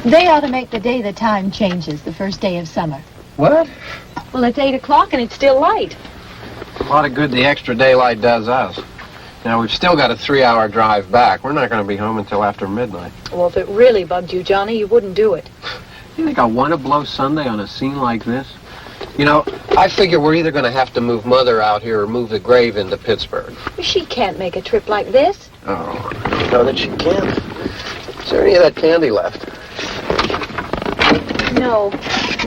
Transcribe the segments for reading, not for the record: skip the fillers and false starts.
They ought to make the day the time changes, the first day of summer. What? Well, it's 8 o'clock and it's still light. A lot of good the extra daylight does us. Now, we've still got a 3-hour drive back. We're not going to be home until after midnight. Well, if it really bugged you, Johnny, you wouldn't do it. You think I want to blow Sunday on a scene like this? You know, I figure we're either going to have to move Mother out here or move the grave into Pittsburgh. She can't make a trip like this. Oh, I know that she can't. Is there any of that candy left? No.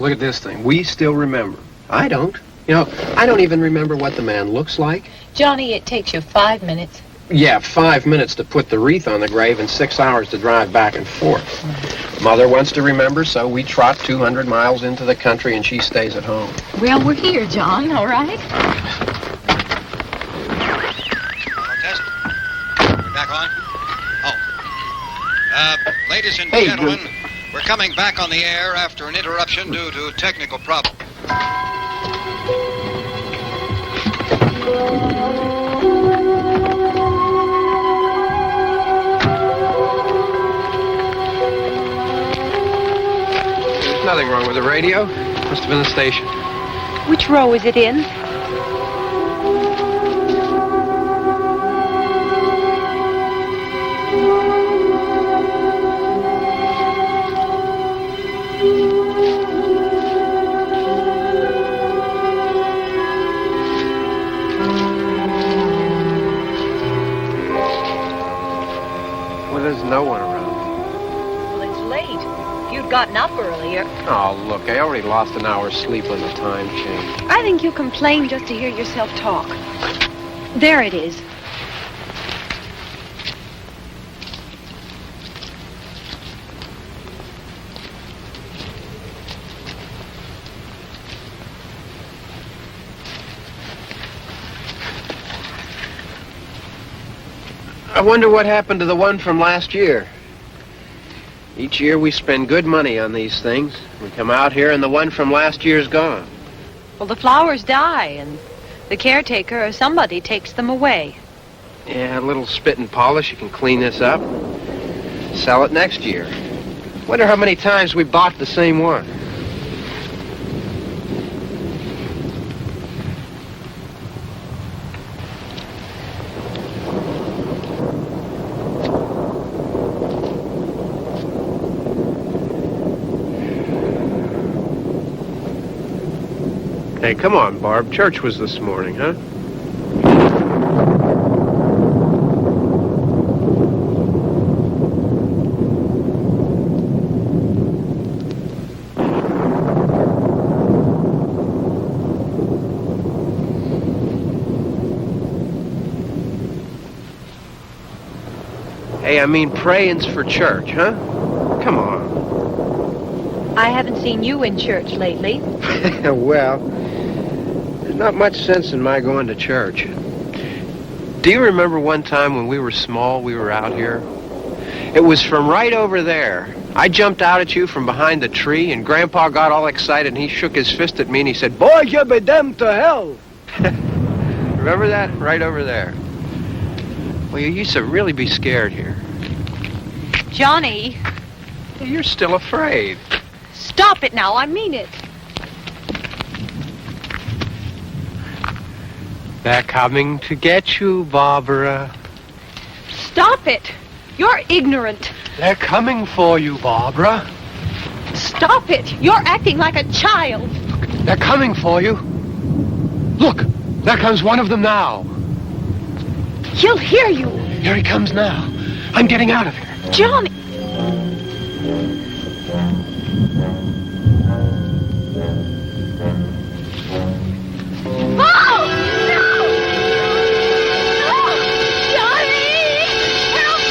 Look at this thing. We still remember. I don't. You know, I don't even remember what the man looks like. Johnny, it takes you 5 minutes. Yeah, 5 minutes to put the wreath on the grave and 6 hours to drive back and forth. Mother wants to remember, so we trot 200 miles into the country and she stays at home. Well, we're here, John, all right? Test. We're back on? Oh. Ladies and gentlemen, we're coming back on the air after an interruption due to technical problem. There's nothing wrong with the radio. Must have been the station. Which row is it in? No one around. Well, it's late. If you'd gotten up earlier. Oh, look, I already lost an hour's sleep on the time change. I think you complain just to hear yourself talk. There it is. I wonder what happened to the one from last year. Each year we spend good money on these things. We come out here and the one from last year's gone. Well, the flowers die and the caretaker or somebody takes them away. Yeah, a little spit and polish. You can clean this up. Sell it next year. Wonder how many times we bought the same one. Hey, come on, Barb. Church was this morning, huh? Hey, I mean, praying's for church, huh? Come on. I haven't seen you in church lately. Well, there's not much sense in my going to church. Do you remember one time when we were small, we were out here? It was from right over there. I jumped out at you from behind the tree, and Grandpa got all excited, and he shook his fist at me, and he said, "Boy, you be damned to hell." Remember that? Right over there. Well, you used to really be scared here. Johnny. You're still afraid. Stop it now. I mean it. They're coming to get you, Barbara. Stop it. You're ignorant. They're coming for you, Barbara. Stop it. You're acting like a child. They're coming for you. Look, there comes one of them now. He'll hear you. Here he comes now. I'm getting out of here. Johnny. Oh! No! No! Johnny! Help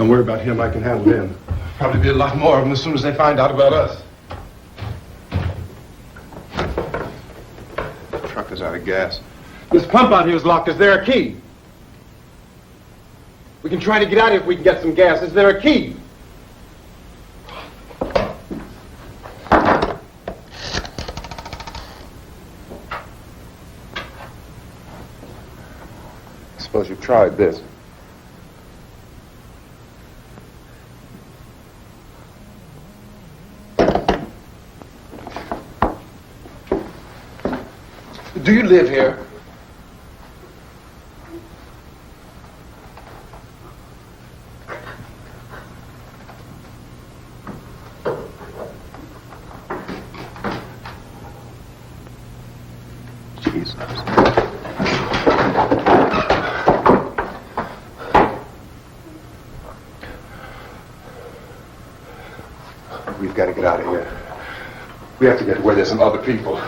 Don't worry about him. I can handle him. Probably be a lot more of them as soon as they find out about us. The truck is out of gas. This pump out here is locked. Is there a key? We can try to get out here if we can get some gas. Is there a key? Suppose you tried this. Do you live here? Jesus. We've got to get out of here. We have to get to where there's some other people.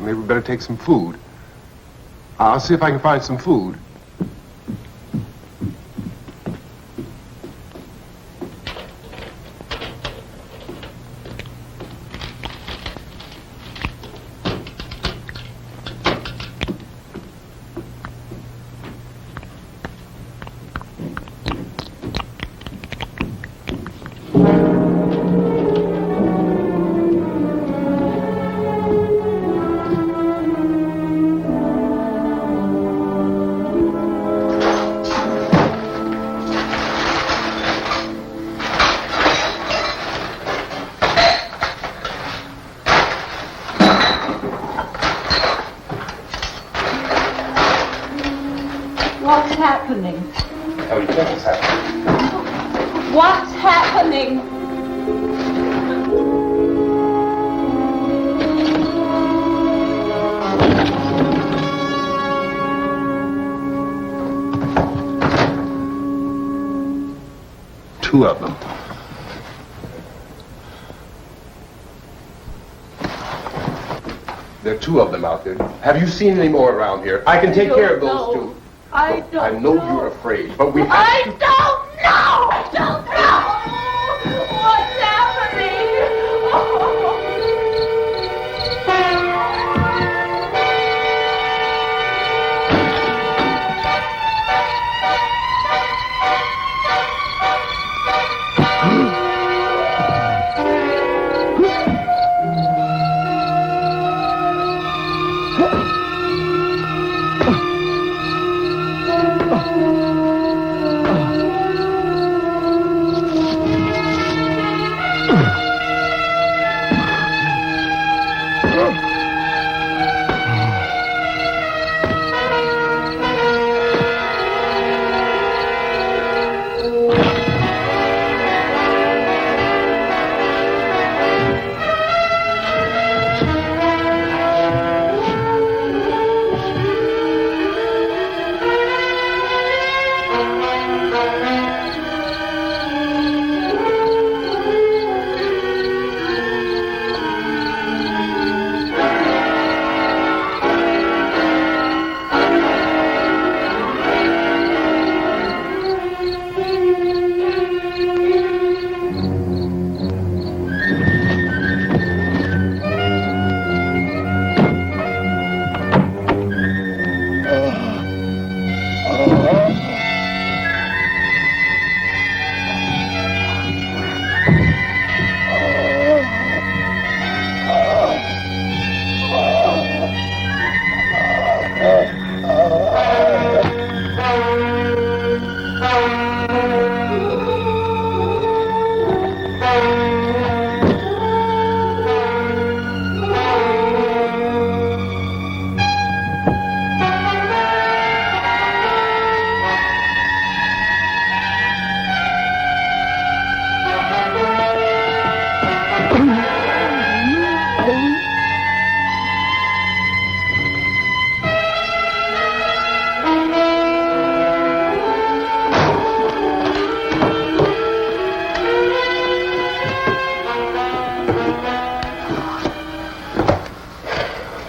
Maybe we better take some food. I'll see if I can find some food. What's happening? How do you think it's happening? What's happening? Two of them. There are two of them out there. Have you seen any more around here? I can take care of those two. I don't I know you're afraid, but we have to... I don't know! I don't know! What's happening?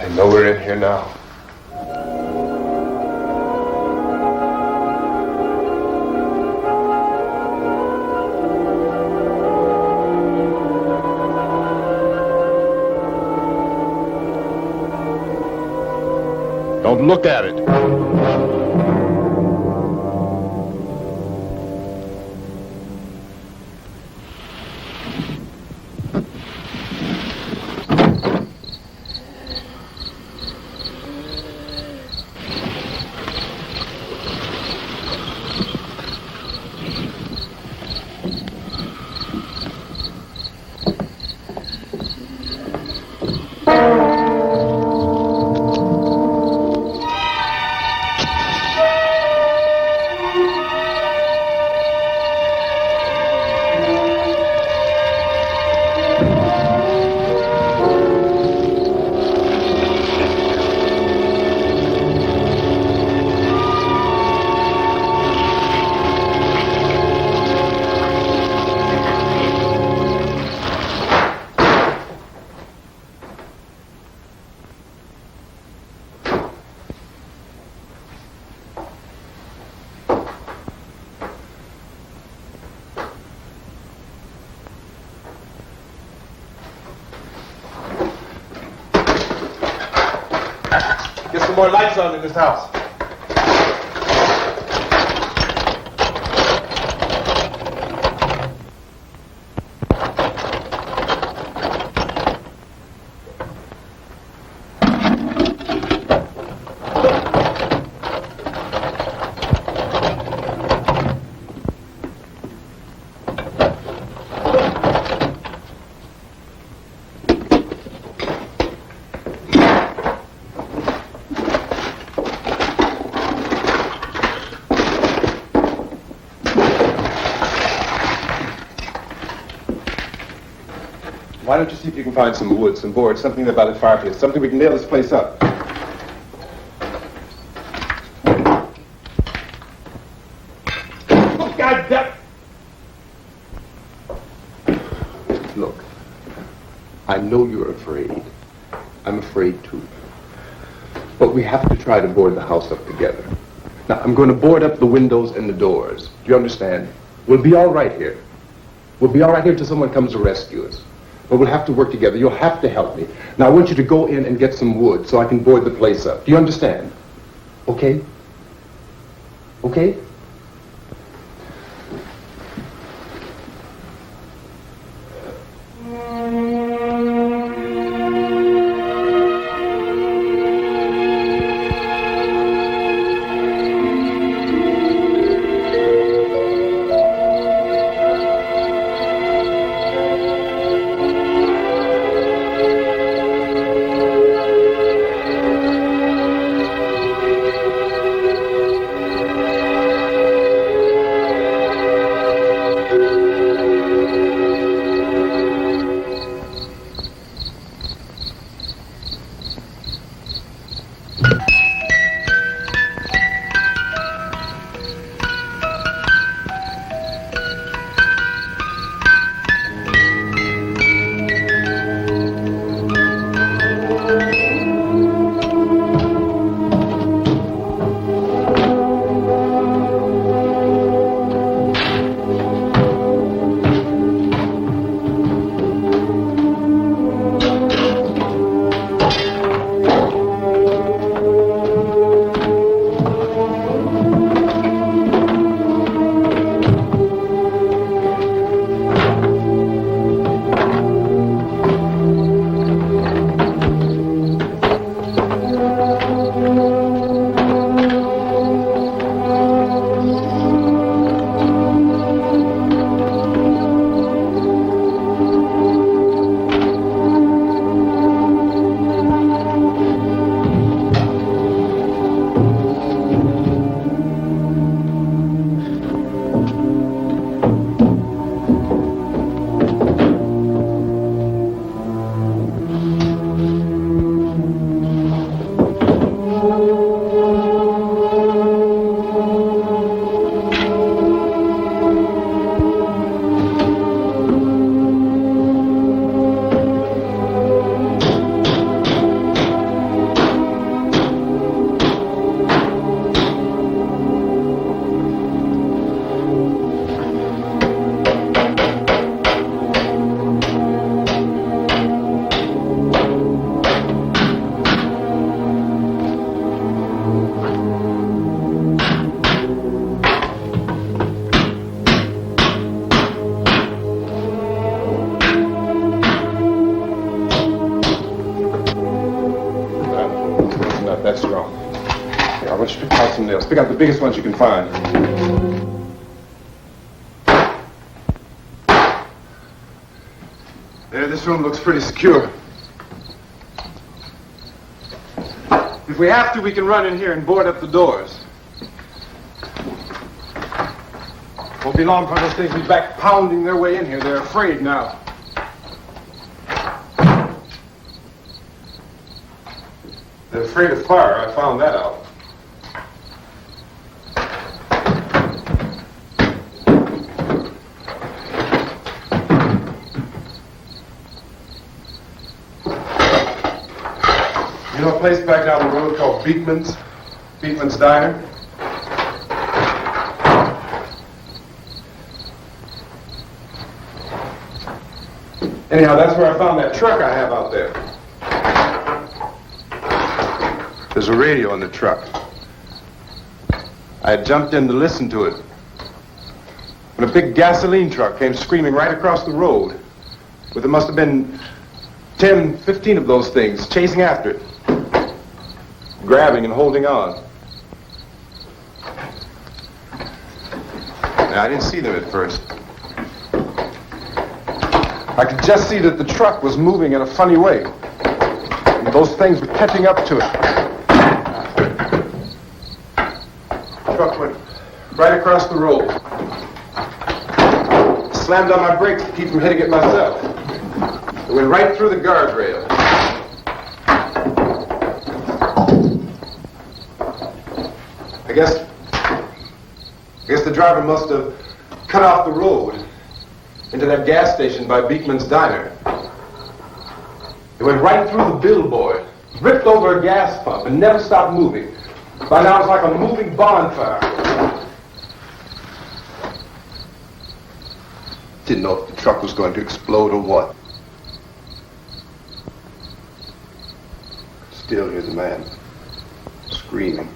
I know we're in here now. Don't look at it. Get some more lights on in this house. Why don't you see if you can find some wood, some board, something about the fireplace, something we can nail this place up. Oh, God damn! Look, I know you're afraid. I'm afraid too. But we have to try to board the house up together. Now, I'm going to board up the windows and the doors. Do you understand? We'll be all right here. We'll be all right here until someone comes to rescue us. But we'll have to work together. You'll have to help me. Now, I want you to go in and get some wood so I can board the place up. Do you understand? Okay? Okay? That's wrong. Here, I want you to pick out some nails. Pick out the biggest ones you can find. There, this room looks pretty secure. If we have to, we can run in here and board up the doors. Won't be long before those things will be back pounding their way in here. They're afraid now. They're afraid of fire. I found that out. You know a place back down the road called Beekman's? Beekman's Diner? Anyhow, that's where I found that truck I have out there. There's a radio in the truck. I had jumped in to listen to it when a big gasoline truck came screaming right across the road with there must have been 10, 15 of those things chasing after it, grabbing and holding on. Now, I didn't see them at first. I could just see that the truck was moving in a funny way. And those things were catching up to it. The truck went right across the road. Slammed on my brakes to keep from hitting it myself. It went right through the guardrail. I guess the driver must have cut off the road into that gas station by Beekman's Diner. It went right through the billboard, ripped over a gas pump, and never stopped moving. By now, it's like a moving bonfire. Didn't know if the truck was going to explode or what. Still hear the man screaming.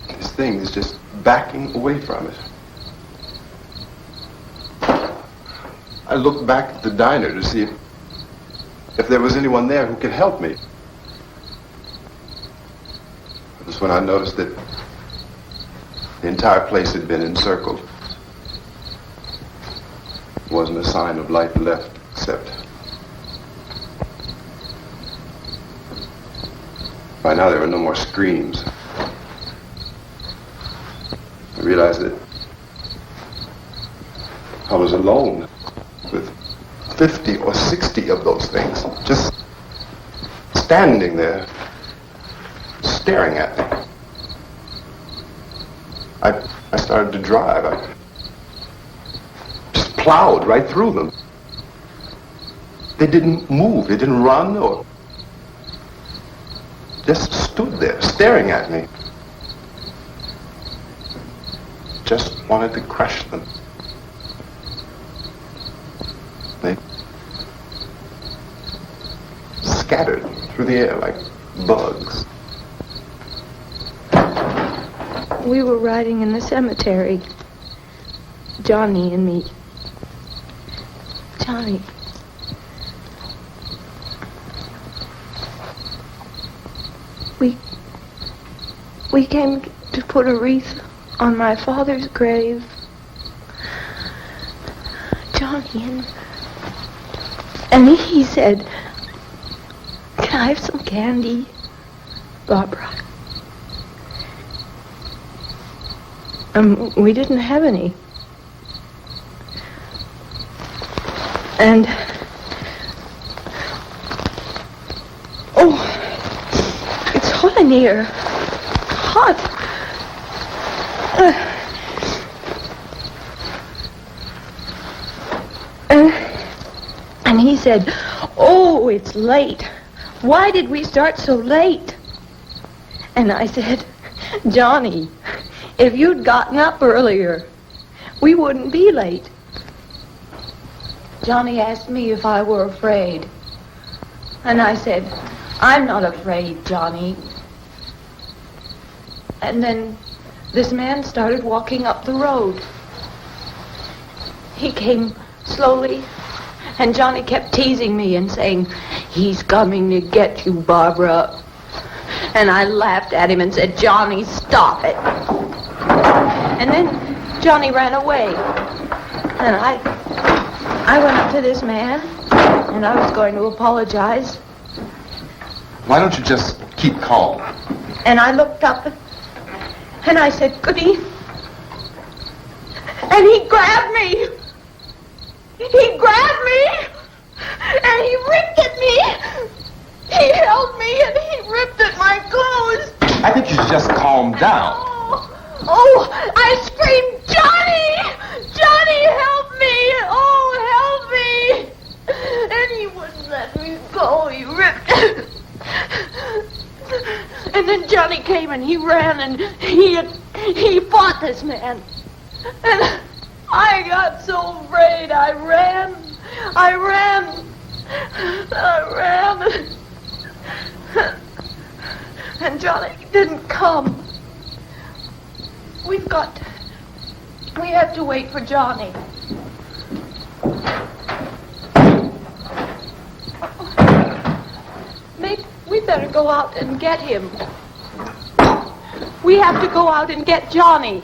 This thing is just backing away from it. I looked back at the diner to see if there was anyone there who could help me. It was when I noticed that the entire place had been encircled. There wasn't a sign of life left except by now there were no more screams. I realized that I was alone with 50 or 60 of those things, just standing there, staring at me. I started to drive. I just plowed right through them. They didn't move, they didn't run or just stood there, staring at me. Just wanted to crush them. They scattered through the air like bugs. We were riding in the cemetery, Johnny and me. Johnny. We came to put a wreath on my father's grave. Johnny, and he said, "Can I have some candy, Barbara?" We didn't have any. And it's hot in here. Hot. And he said, "Oh, it's late. Why did we start so late?" And I said, "Johnny, if you'd gotten up earlier, we wouldn't be late." Johnny asked me if I were afraid. And I said, "I'm not afraid, Johnny." And then this man started walking up the road. He came slowly And Johnny kept teasing me and saying, "He's coming to get you, Barbara." And I laughed at him and said, "Johnny, stop it." And then Johnny ran away. And I went up to this man, and I was going to apologize. Why don't you just keep calm? And I looked up, and I said, "Goody." And he grabbed me. He grabbed me, and he ripped at me. He held me, and he ripped at my clothes. I think you should just calm down. Oh, I screamed, "Johnny! Johnny, help me! Oh, help me!" And he wouldn't let me go. He ripped. And then Johnny came and he ran and he fought this man. And I got so afraid. I ran. And Johnny didn't come. We have to wait for Johnny. We better go out and get him. We have to go out and get Johnny.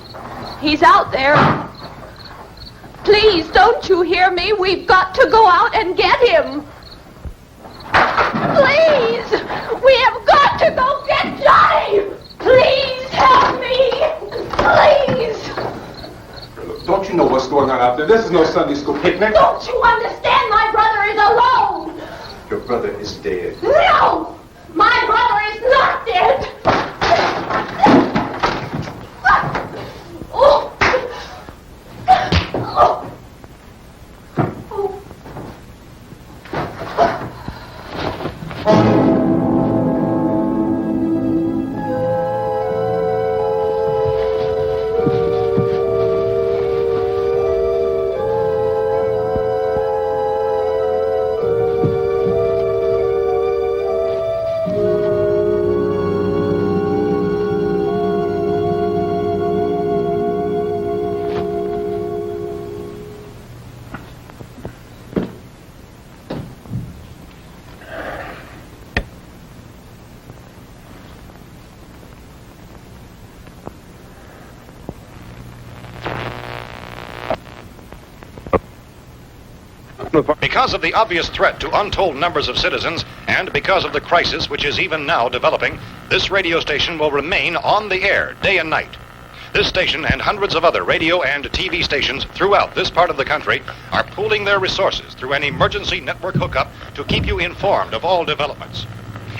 He's out there. Please, don't you hear me? We've got to go out and get him. Please, we have got to go get Johnny. Please help me. Please. Don't you know what's going on out there? This is no Sunday school picnic. Don't you understand? My brother is alone. Your brother is dead. No! My brother is not dead! Oh! Oh! Because of the obvious threat to untold numbers of citizens, and because of the crisis which is even now developing, this radio station will remain on the air day and night. This station and hundreds of other radio and TV stations throughout this part of the country are pooling their resources through an emergency network hookup to keep you informed of all developments.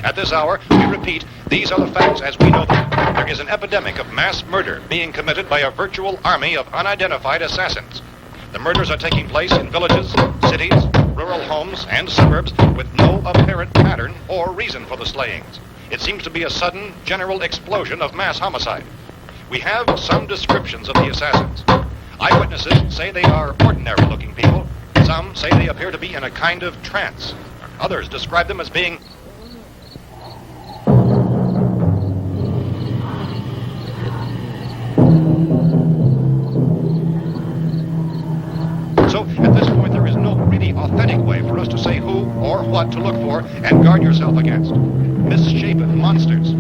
At this hour, we repeat, these are the facts as we know them. There is an epidemic of mass murder being committed by a virtual army of unidentified assassins. The murders are taking place in villages, cities, rural homes, and suburbs with no apparent pattern or reason for the slayings. It seems to be a sudden, general explosion of mass homicide. We have some descriptions of the assassins. Eyewitnesses say they are ordinary-looking people. Some say they appear to be in a kind of trance. Others describe them as being So, at this point, there is no really authentic way for us to say who or what to look for and guard yourself against. Misshapen monsters.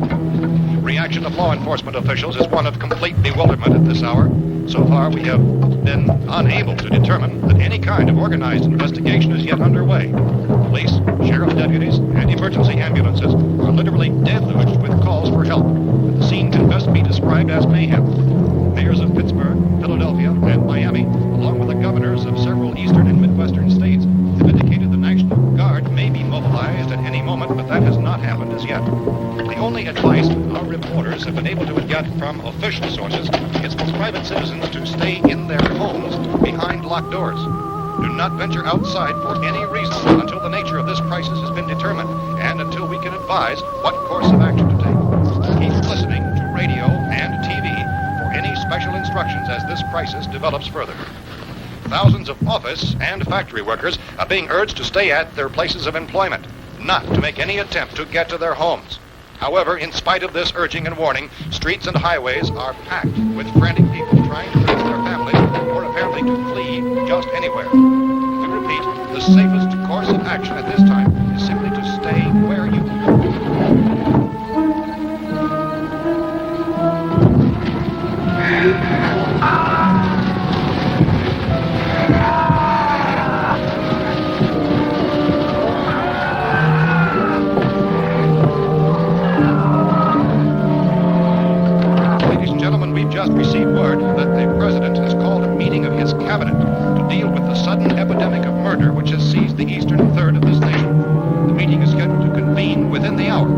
Reaction of law enforcement officials is one of complete bewilderment at this hour. So far, we have been unable to determine that any kind of organized investigation is yet underway. Police, sheriff deputies, and emergency ambulances are literally deluged with calls for help. The scene can best be described as mayhem. Mayors of Pittsburgh, Philadelphia, and Miami, along with the governors of several eastern and midwestern states, have indicated the National Guard may be mobilized at any moment, but that has not happened as yet. The only advice our reporters have been able to get from official sources is for private citizens to stay in their homes behind locked doors. Do not venture outside for any reason until the nature of this crisis has been determined and until we can advise what course of action to take. Keep listening to radio and TV for any special instructions as this crisis develops further. Thousands of office and factory workers are being urged to stay at their places of employment, not to make any attempt to get to their homes. However, in spite of this urging and warning, streets and highways are packed with frantic people trying to reach their families or apparently to flee just anywhere. We repeat, repeat, the safest course of action at this time is simply to stay where you just received word that the president has called a meeting of his cabinet to deal with the sudden epidemic of murder which has seized the eastern third of this nation. The meeting is scheduled to convene within the hour.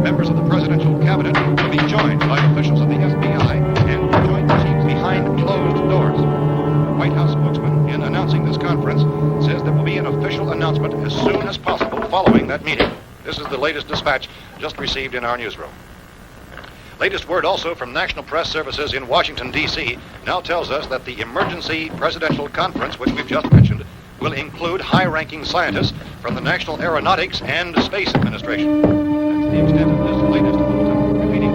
Members of the presidential cabinet will be joined by officials of the FBI and joint chiefs behind closed doors. The White House spokesman, in announcing this conference, says there will be an official announcement as soon as possible following that meeting. This is the latest dispatch just received in our newsroom. Latest word also from National Press Services in Washington, D.C. now tells us that the emergency presidential conference, which we've just mentioned, will include high-ranking scientists from the National Aeronautics and Space Administration. That's the extent of this latest bulletin. Repeating,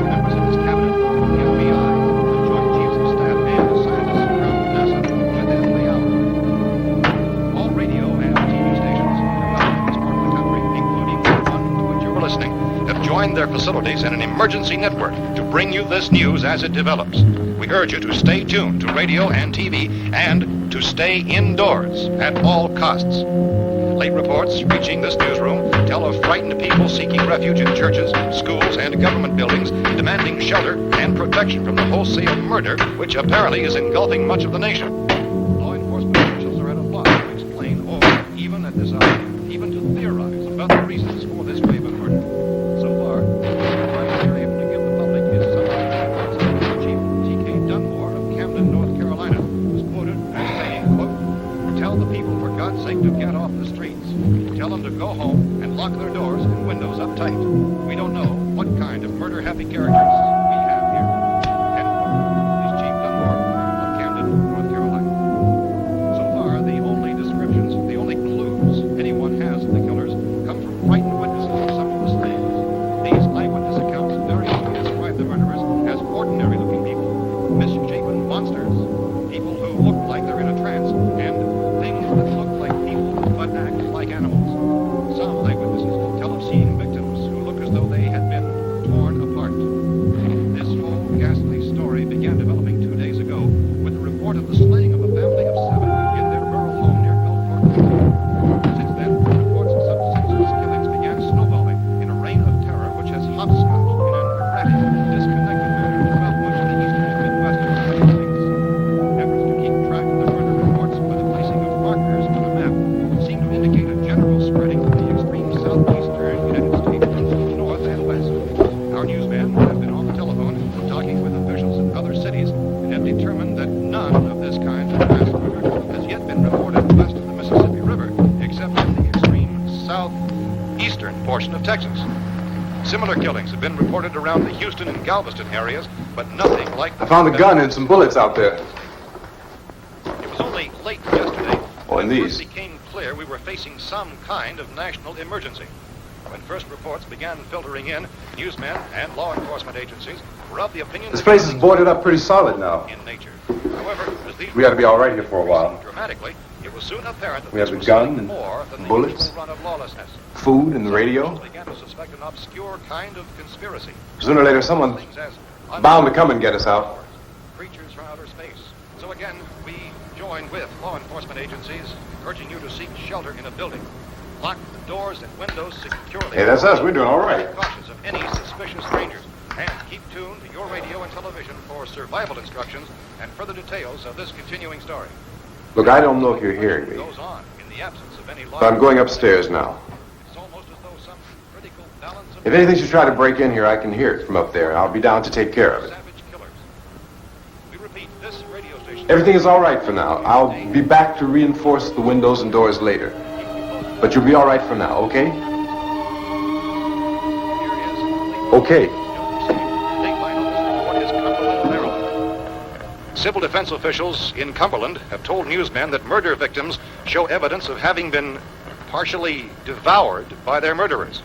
members of this cabinet, the FBI, the Joint Chiefs of Staff, and scientists from NASA within the hour. All radio and TV stations throughout this part of the country, including the one to which you're listening, have joined their facilities in an emergency network to bring you this news as it develops. We urge you to stay tuned to radio and TV and to stay indoors at all costs. Late reports reaching this newsroom tell of frightened people seeking refuge in churches, schools, and government buildings, demanding shelter and protection from the wholesale murder which apparently is engulfing much of the nation. Law enforcement officials are at a loss to explain or, even at this hour, even to theorize about the reasons for this wave of murder. So far, the advice they're able to give the public is something that Chief T.K. Dunmore of Camden, North Carolina, was quoted as saying, quote, "Tell the people, for God's sake, to get off the streets. Tell them to go home and lock their doors and windows up tight. We don't know what kind of murder-happy characters we have here." End quote. This Chief Dunmore of Camden, North Carolina. So far, the only descriptions, the only clues anyone has of the killers come from frightened witnesses of some of the slayings. These eyewitness accounts variously describe the murderers as ordinary-looking people, misshapen monsters, people who look like they're in a trance, and things that look like people but act like animals. Some eyewitnesses tell of seeing victims who look as though they had been torn apart. This whole ghastly story began developing 2 days ago with the report of the slaying of a family of 7 in their rural home near Gulfport, Kentucky. Since then, reports of such senseless killings began snowballing in a reign of terror which has hopscotched in an erratic, disconnected manner throughout much of the eastern and midwestern United States. Efforts to keep track of the murder reports by the placing of markers on a map seem to indicate a general spreading of the extreme southeastern United States from north and west. Our newsmen have been on the telephone talking with officials in other cities and have determined that none of this kind of mass murder has yet been reported west of the Mississippi River, except in the extreme southeastern portion of Texas. Similar killings have been reported around the Houston and Galveston areas, but nothing like the... I found a gun and some bullets out there. It was only late yesterday Oh, and when it these. first became clear we were facing some kind of national emergency. When first reports began filtering in, newsmen and law enforcement agencies were of the opinion... This place is boarded up pretty solid now. ...in nature. However, as these... We ought to be all right here for a while. ...dramatically, it was soon apparent that We have this the was gun something and more than the bullets. usual run of lawlessness. Food and the radio. Some began to suspect an obscure kind of conspiracy. Sooner or later, someone's Things as bound to come and get us out. creatures from outer space. So again, we join with law enforcement agencies, urging you to seek shelter in a building. Lock the doors and windows securely. Hey, that's us. We're doing all right. Be cautious of any suspicious strangers. And keep tuned to your radio and television for survival instructions and further details of this continuing story. Look, I don't know if you're hearing me, Goes on in the absence of any but I'm going upstairs now. It's almost as though some critical balance of If anything should try to break in here, I can hear it from up there. I'll be down to take care of it. savage killers. We repeat, this radio station... Everything is all right for now. I'll be back to reinforce the windows and doors later. But you'll be all right for now, okay? Okay. Civil defense officials in Cumberland have told newsmen that murder victims show evidence of having been partially devoured by their murderers.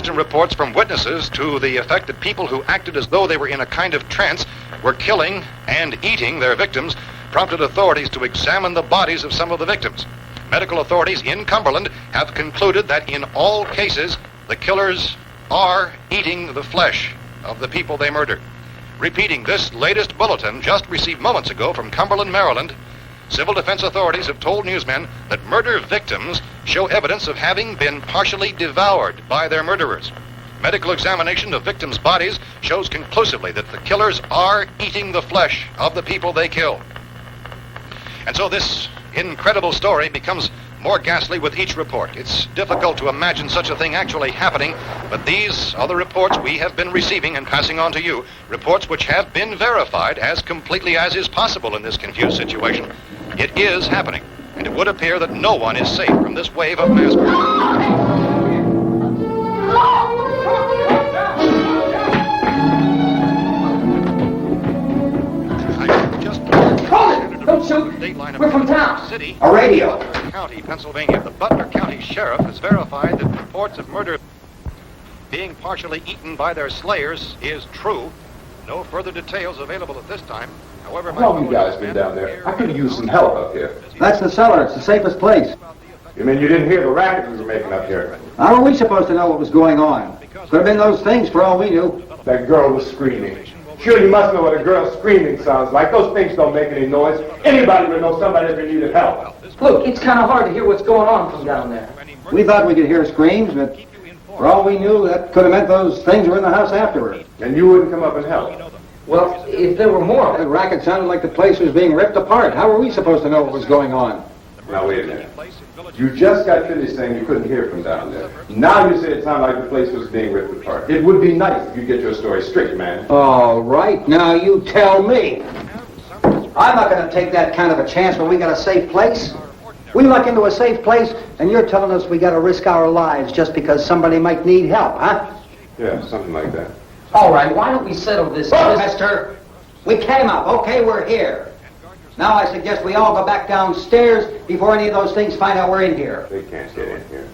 Consistent reports from witnesses to the effect that people who acted as though they were in a kind of trance were killing and eating their victims prompted authorities to examine the bodies of some of the victims. Medical authorities in Cumberland have concluded that in all cases, the killers are eating the flesh of the people they murdered. Repeating this latest bulletin just received moments ago from Cumberland, Maryland, civil defense authorities have told newsmen that murder victims show evidence of having been partially devoured by their murderers. Medical examination of victims' bodies shows conclusively that the killers are eating the flesh of the people they kill. And so this incredible story becomes more ghastly with each report. It's difficult to imagine such a thing actually happening, but these are the reports we have been receiving and passing on to you, reports which have been verified as completely as is possible in this confused situation. It is happening, and it would appear that no one is safe from this wave of mass murder. Don't shoot! We're from town. City, A radio. County, Pennsylvania. The Butler County Sheriff has verified that reports of murder being partially eaten by their slayers is true. No further details available at this time. However, How long have you guys been down there? I could have used some help up here. That's the cellar. It's the safest place. You mean you didn't hear the racket we were making up here? How are we supposed to know what was going on? Could have been those things for all we knew. That girl was screaming. Sure, you must know what a girl screaming sounds like. Those things don't make any noise. Anybody would know somebody ever needed help. Look, it's kind of hard to hear what's going on from down there. We thought we could hear screams, but for all we knew, that could have meant those things were in the house afterward. And you wouldn't come up and help? Well, if there were more... The racket sounded like the place was being ripped apart. How were we supposed to know what was going on? Now, wait a minute. You just got finished saying you couldn't hear from down there. Now you say it sounded like the place was being ripped apart. It would be nice if you get your story straight, man. All right, now you tell me. I'm not going to take that kind of a chance when we got a safe place. We luck into a safe place, and you're telling us we got to risk our lives just because somebody might need help, huh? Yeah, something like that. All right, why don't we settle this... Look, mister, we came up. Okay, we're here. Now I suggest we all go back downstairs before any of those things find out we're in here. They can't get in here.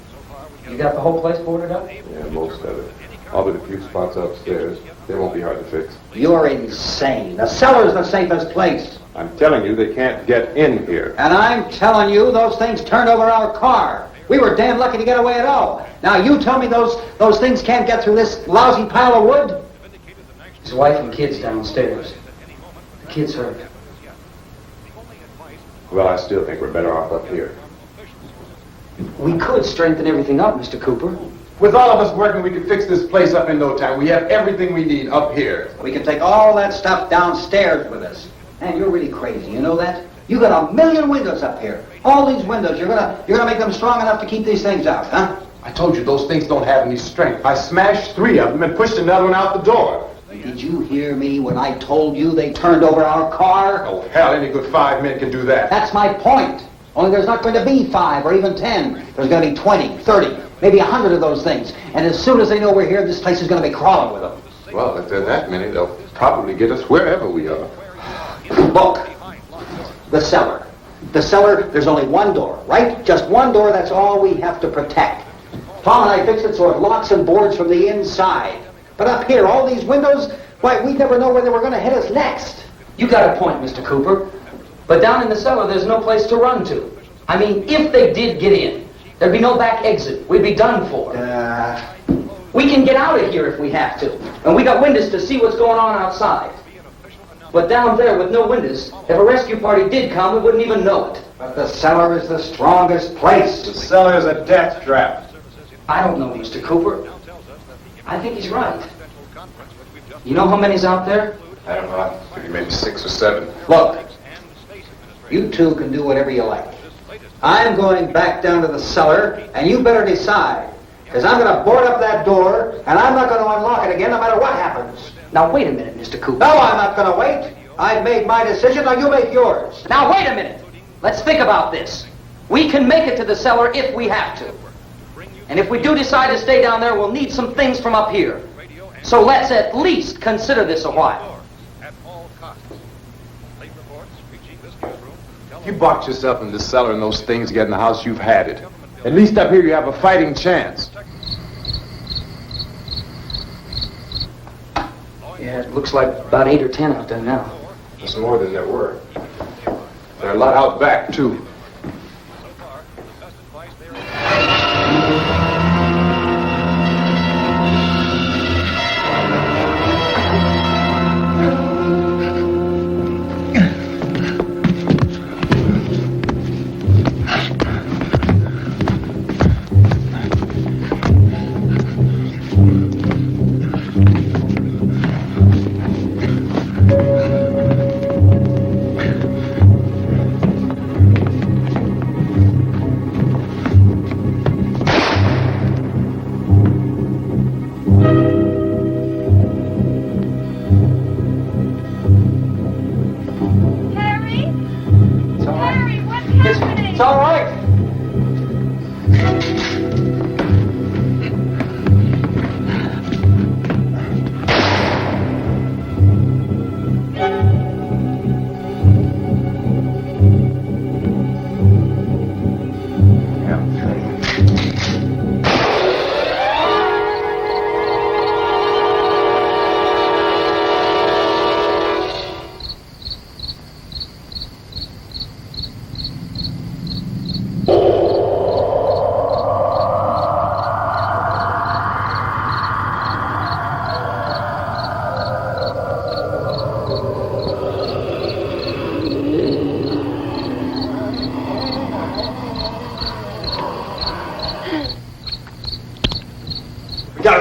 You got the whole place boarded up? Yeah, most of it. All but a few spots upstairs. They won't be hard to fix. You're insane. The cellar's the safest place. I'm telling you, they can't get in here. And I'm telling you, those things turned over our car. We were damn lucky to get away at all. Now you tell me those things can't get through this lousy pile of wood? His wife and kids downstairs. The kids hurt. Well, I still think we're better off up here. We could strengthen everything up, Mr. Cooper. With all of us working, we could fix this place up in no time. We have everything we need up here. We can take all that stuff downstairs with us. Man, you're really crazy, you know that? You got 1,000,000 windows up here. All these windows, you're gonna make them strong enough to keep these things out, huh? I told you, those things don't have any strength. I smashed 3 of them and pushed another one out the door. Did you hear me when I told you they turned over our car? Oh, hell, any good 5 men can do that. That's my point. Only there's not going to be 5 or even 10. There's going to be 20, 30, maybe 100 of those things. And as soon as they know we're here, this place is going to be crawling with them. Well, if there are that many, they'll probably get us wherever we are. Look, the cellar. The cellar, there's only one door, right? Just one door, that's all we have to protect. Tom and I fixed it so it locks and boards from the inside. But up here, all these windows, why, we'd never know where they were going to hit us next. You got a point, Mr. Cooper. But down in the cellar, there's no place to run to. I mean, if they did get in, there'd be no back exit. We'd be done for. We can get out of here if we have to. And we got windows to see what's going on outside. But down there with no windows, if a rescue party did come, we wouldn't even know it. But the cellar is the strongest place. The cellar is a death trap. I don't know, Mr. Cooper. I think he's right. You know how many's out there? I don't know. I think maybe 6 or 7. Look, you two can do whatever you like. I'm going back down to the cellar, and you better decide. Because I'm going to board up that door, and I'm not going to unlock it again no matter what happens. Now, wait a minute, Mr. Cooper. No, I'm not going to wait. I've made my decision, now you make yours. Now, wait a minute. Let's think about this. We can make it to the cellar if we have to. And if we do decide to stay down there, we'll need some things from up here. So let's at least consider this a while. If you box yourself in the cellar and those things get in the house, you've had it. At least up here you have a fighting chance. Looks like about 8 or 10 out there now. There's more than there were. There are a lot out back, too.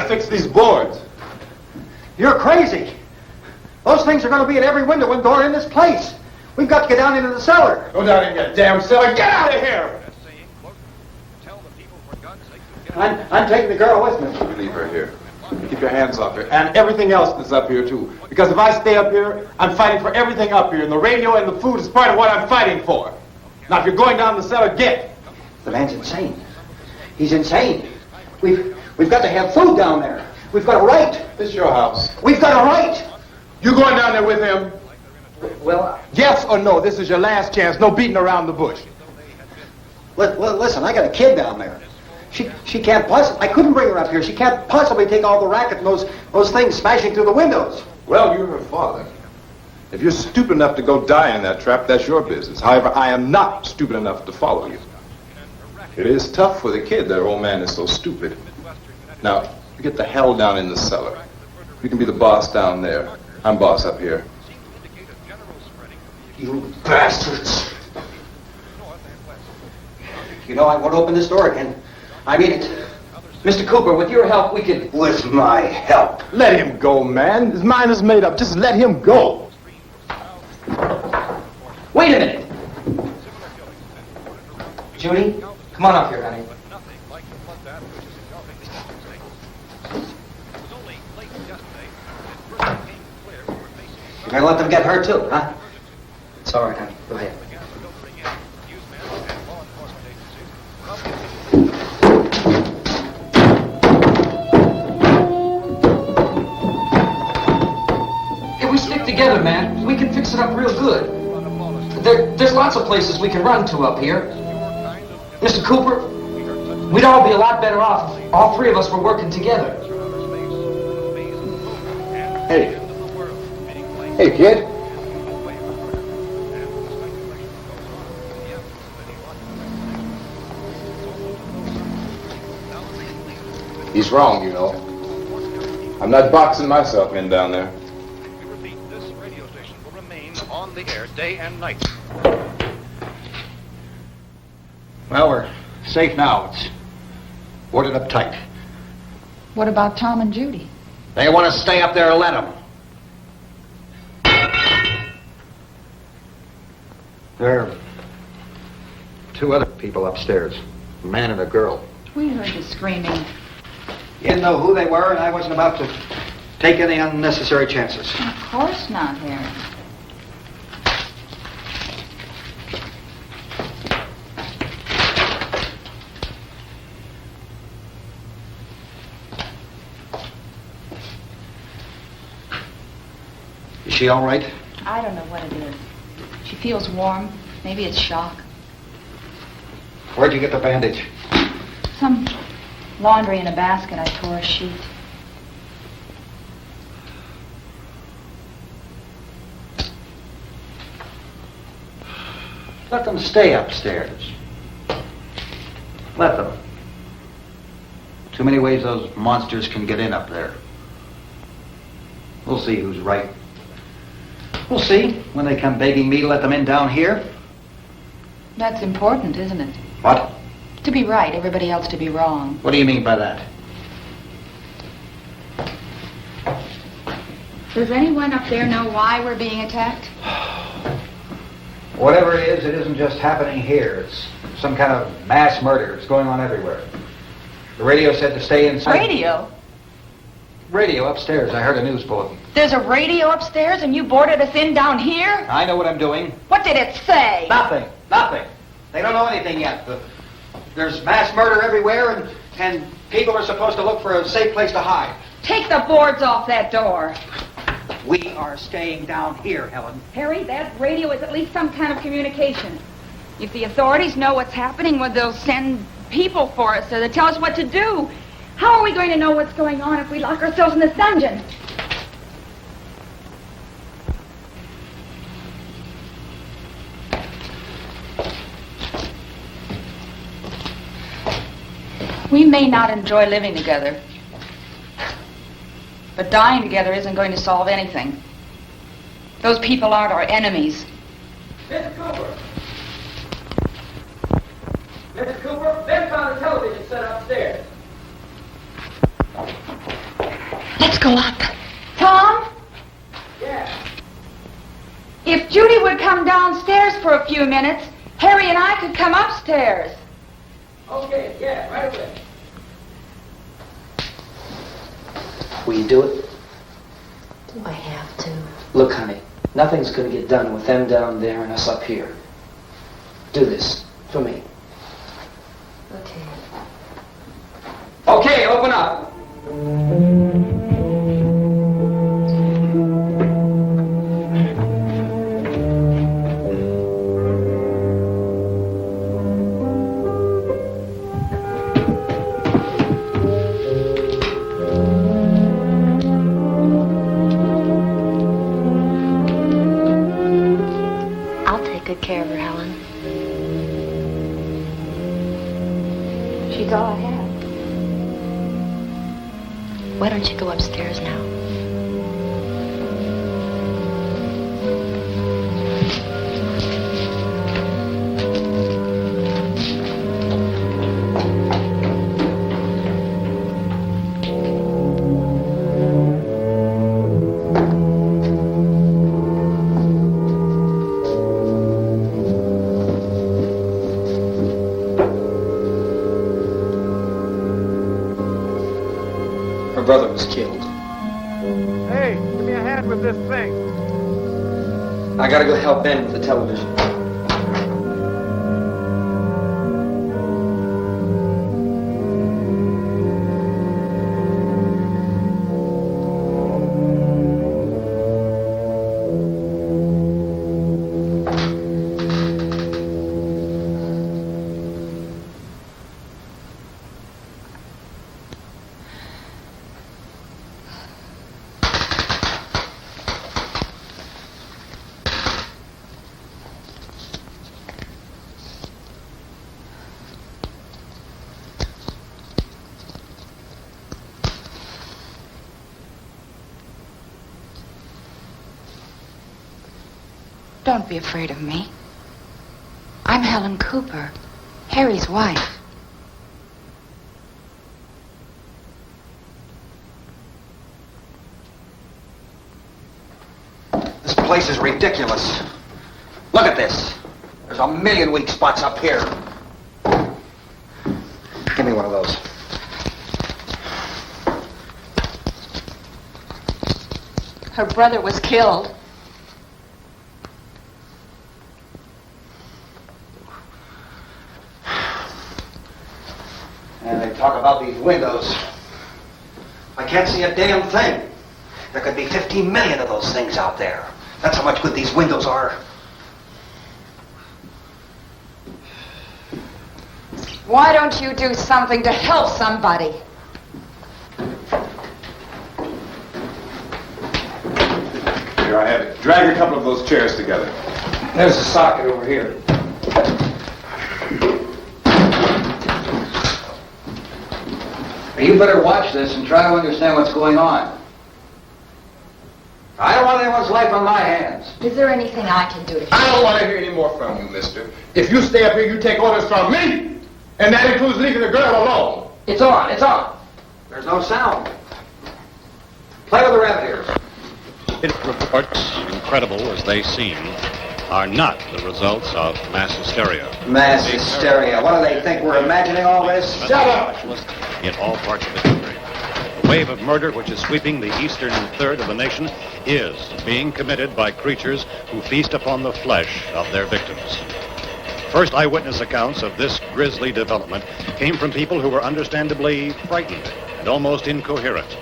Fix these boards. You're crazy. Those things are going to be at every window and door in this place. We've got to get down into the cellar. Go down in your damn cellar. Get out of here! I'm taking the girl with me. You leave her here. Keep your hands off her. And everything else that's up here, too. Because if I stay up here, I'm fighting for everything up here. And the radio and the food is part of what I'm fighting for. Now, if you're going down the cellar, get. The man's insane. He's insane. We've got to have food down there. We've got a right. This is your house. We've got a right. You going down there with him? Well, yes or no? This is your last chance. No beating around the bush. Listen, I got a kid down there. She can't possibly. I couldn't bring her up here. She can't possibly take all the racket and those things smashing through the windows. Well, you're her father. If you're stupid enough to go die in that trap, that's your business. However, I am not stupid enough to follow you. It is tough for the kid that old man is so stupid. Now, you get the hell down in the cellar. You can be the boss down there. I'm boss up here. You bastards. You know, I won't open this door again. I mean it. Mr. Cooper, with your help, we could... With my help. Let him go, man. His mind is made up. Just let him go. Wait a minute. Judy, come on up here, honey. You're going to let them get hurt, too, huh? It's all right, honey. Go ahead. If we stick together, man, we can fix it up real good. There's lots of places we can run to up here. Mr. Cooper, we'd all be a lot better off if all three of us were working together. Hey. Hey, kid. He's wrong, you know. I'm not boxing myself in down there. We repeat, this radio station will remain on the air day and night. Well, we're safe now. It's boarded up tight. What about Tom and Judy? They want to stay up there, let them. There are two other people upstairs, a man and a girl. We heard the screaming. You didn't know who they were, and I wasn't about to take any unnecessary chances. Of course not, Harry. Is she all right? I don't know what it is. She feels warm. Maybe it's shock. Where'd you get the bandage? Some laundry in a basket. I tore a sheet. Let them stay upstairs. Let them. Too many ways those monsters can get in up there. We'll see who's right. We'll see when they come begging me to let them in down here. That's important, isn't it? What? To be right, everybody else to be wrong. What do you mean by that? Does anyone up there know why we're being attacked? Whatever it is, it isn't just happening here. It's some kind of mass murder. It's going on everywhere. The radio said to stay inside. Radio? Radio upstairs. I heard a news bulletin. There's a radio upstairs and you boarded us in down here? I know what I'm doing. What did it say? Nothing. Nothing. They don't know anything yet. There's mass murder everywhere, and people are supposed to look for a safe place to hide. Take the boards off that door. We are staying down here, Helen. Harry, that radio is at least some kind of communication. If the authorities know what's happening, well, they'll send people for us so they tell us what to do. How are we going to know what's going on if we lock ourselves in this dungeon? We may not enjoy living together, but dying together isn't going to solve anything. Those people aren't our enemies. Mr. Cooper! Mr. Cooper, Ben found a television set upstairs. Let's go up. Tom? Yeah. If Judy would come downstairs for a few minutes, Harry and I could come upstairs. Okay, yeah, right away. Will you do it? Do I have to? Look, honey, nothing's going to get done with them down there and us up here. Do this for me. Okay. Okay, open up. I'll take good care of her, Helen. She's all I have. Why don't you go upstairs now? Her brother was killed. Hey, give me a hand with this thing. I gotta go help Ben with the television. Don't be afraid of me. I'm Helen Cooper, Harry's wife. This place is ridiculous. Look at this. There's a million weak spots up here. Give me one of those. Her brother was killed. And they talk about these windows. I can't see a damn thing. There could be 15 million of those things out there. That's how much good these windows are. Why don't you do something to help somebody? Here, I have it. Drag a couple of those chairs together. There's a socket over here. You better watch this and try to understand what's going on. I don't want anyone's life on my hands. Is there anything I can do to... I don't want to hear any more from you, mister. If you stay up here, you take orders from me. And that includes leaving the girl alone. It's on, it's on. There's no sound. Play with the revenues. Reports, incredible as they seem, are not the results of mass hysteria. Mass hysteria. What do they think? We're imagining all this? Shut up! In all parts of the country. The wave of murder which is sweeping the eastern third of the nation is being committed by creatures who feast upon the flesh of their victims. First eyewitness accounts of this grisly development came from people who were understandably frightened and almost incoherent.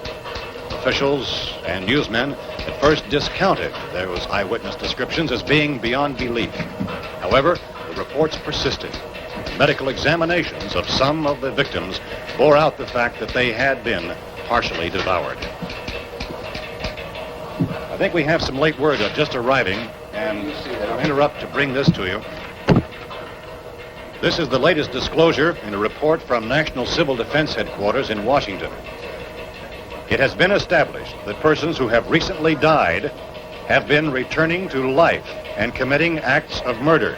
Officials and newsmen at first discounted those eyewitness descriptions as being beyond belief. However, the reports persisted. Medical examinations of some of the victims bore out the fact that they had been partially devoured. I think we have some late word just arriving, and I'll interrupt to bring this to you. This is the latest disclosure in a report from National Civil Defense Headquarters in Washington. It has been established that persons who have recently died have been returning to life and committing acts of murder.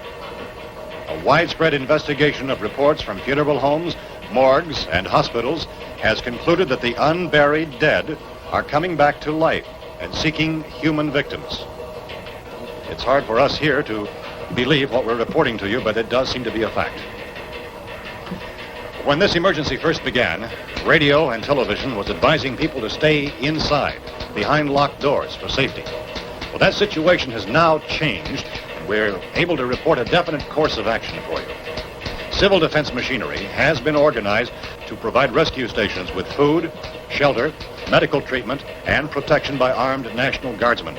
A widespread investigation of reports from funeral homes, morgues, and hospitals has concluded that the unburied dead are coming back to life and seeking human victims. It's hard for us here to believe what we're reporting to you, but it does seem to be a fact. When this emergency first began, radio and television was advising people to stay inside, behind locked doors for safety. Well, that situation has now changed, and we're able to report a definite course of action for you. Civil defense machinery has been organized to provide rescue stations with food, shelter, medical treatment, and protection by armed National Guardsmen.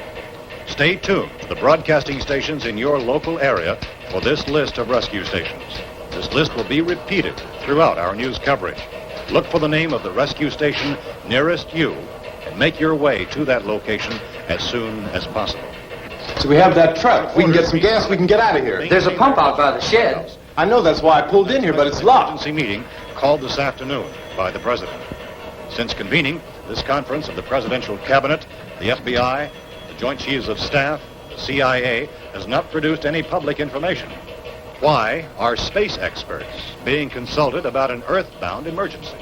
Stay tuned to the broadcasting stations in your local area for this list of rescue stations. This list will be repeated throughout our news coverage. Look for the name of the rescue station nearest you and make your way to that location as soon as possible. So we have that truck. If we can get some gas, we can get out of here. There's a pump out by the shed. I know, that's why I pulled in here, but it's locked. Emergency meeting called this afternoon by the President. Since convening this conference of the Presidential Cabinet, the FBI, the Joint Chiefs of Staff, the CIA, has not produced any public information. Why are space experts being consulted about an Earthbound emergency?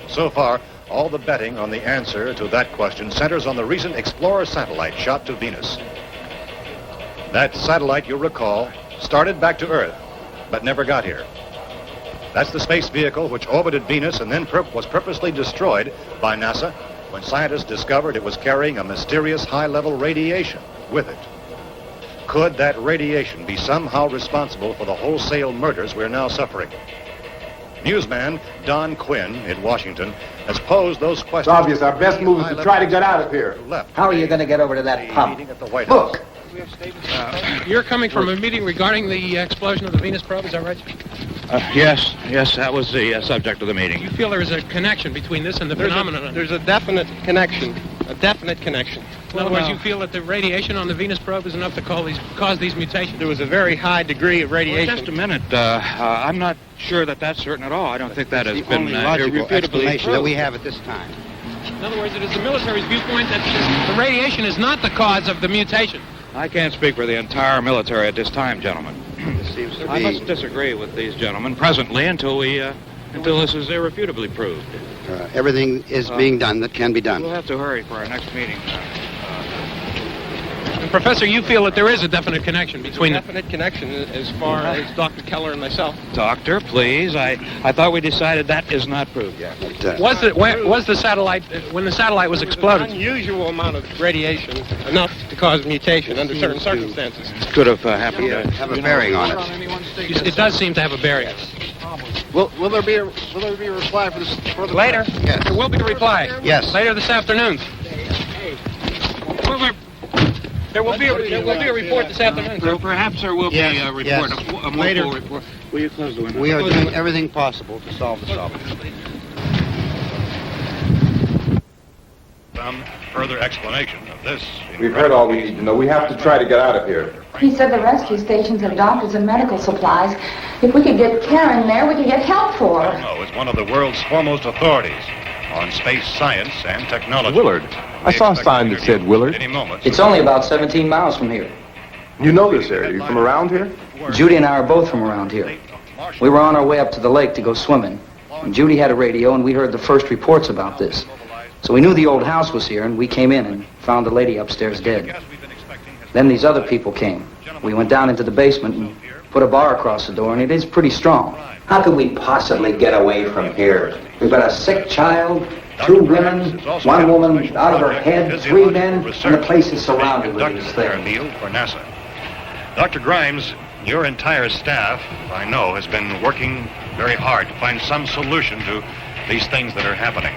So far, all the betting on the answer to that question centers on the recent Explorer satellite shot to Venus. That satellite, you'll recall, started back to Earth, but never got here. That's the space vehicle which orbited Venus and then was purposely destroyed by NASA when scientists discovered it was carrying a mysterious high-level radiation with it. Could that radiation be somehow responsible for the wholesale murders we're now suffering? Newsman Don Quinn in Washington has posed those questions. It's obvious our best move is to try to get out of here. How are you going to get over to that pump? Look! You're coming from a meeting regarding the explosion of the Venus probe, is that right? Yes, that was the subject of the meeting. You feel there is a connection between this and the phenomenon? There's a definite connection. In other words, you feel that the radiation on the Venus probe is enough to cause these mutations? There was a very high degree of radiation. Well, just a minute. I'm not sure that that's certain at all. I don't think that has been irrefutably explanation that we have at this time. In other words, it is the military's viewpoint that the radiation is not the cause of the mutation. I can't speak for the entire military at this time, gentlemen. I must disagree with these gentlemen presently until this is irrefutably proved. Everything is being done that can be done. We'll have to hurry for our next meeting. And Professor, you feel that there is a definite connection between definite connection as far as Dr. Keller and myself. Doctor, please. I thought we decided that is not proved yet. Was the satellite, when the satellite was exploded? An unusual amount of radiation, enough to cause mutation under certain circumstances. Could have happened. Have a bearing on it. It does seem to have a bearing. Will there be a reply for this? Later? Yes. There will be a reply. Yes. Later this afternoon. There will be a report this afternoon. Well, perhaps there will be a report. Yes. A more Later. full report. Will you close the window? We are doing everything possible to solve the problem. Some further explanation of this. We've heard all we need to know. We have to try to get out of here. He said the rescue stations have doctors and medical supplies, If we could get Karen there, we could get help for her. No, it's one of the world's foremost authorities on space science and technology. Willard. I saw a sign that said Willard. Any moment. It's only about 17 miles from here. You know this area. You from around here? Judy and I are both from around here. We were on our way up to the lake to go swimming. And Judy had a radio, and we heard the first reports about this. So we knew the old house was here, and we came in and found the lady upstairs dead. Then these other people came. We went down into the basement and put a bar across the door, and it is pretty strong. How could we possibly get away from here? We've got a sick child, 2 women, 1 woman out of her head, 3 men, and the place is surrounded with these things. Meal for NASA. Dr. Grimes, your entire staff, I know, has been working very hard to find some solution to these things that are happening.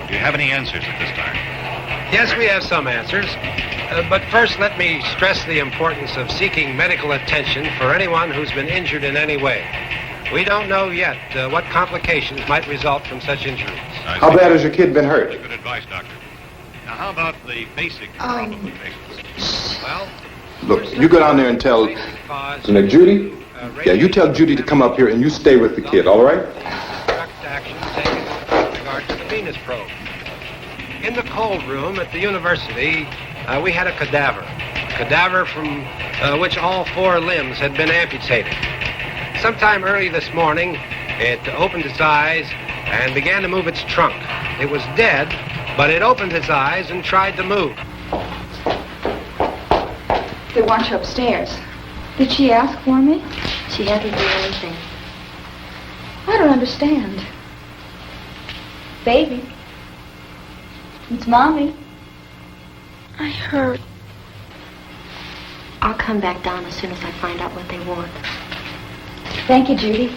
Do you have any answers at this time? Yes, we have some answers. But first, let me stress the importance of seeking medical attention for anyone who's been injured in any way. We don't know yet what complications might result from such injuries. How bad has your kid been hurt? Good advice, Doctor. Now, how about the basic problem of patients? Well, Look, you go down there and tell... Now, Judy? Yeah, you tell Judy to come up here and you stay with the kid, all right? Action taken with regard to the Venus probe. In the cold room at the university, we had a cadaver from which all 4 limbs had been amputated. Sometime early this morning, it opened its eyes and began to move its trunk. It was dead, but it opened its eyes and tried to move. They want you upstairs. Did she ask for me? She hasn't done anything. I don't understand. Baby. It's Mommy. I heard. I'll come back down as soon as I find out what they want. Thank you, Judy.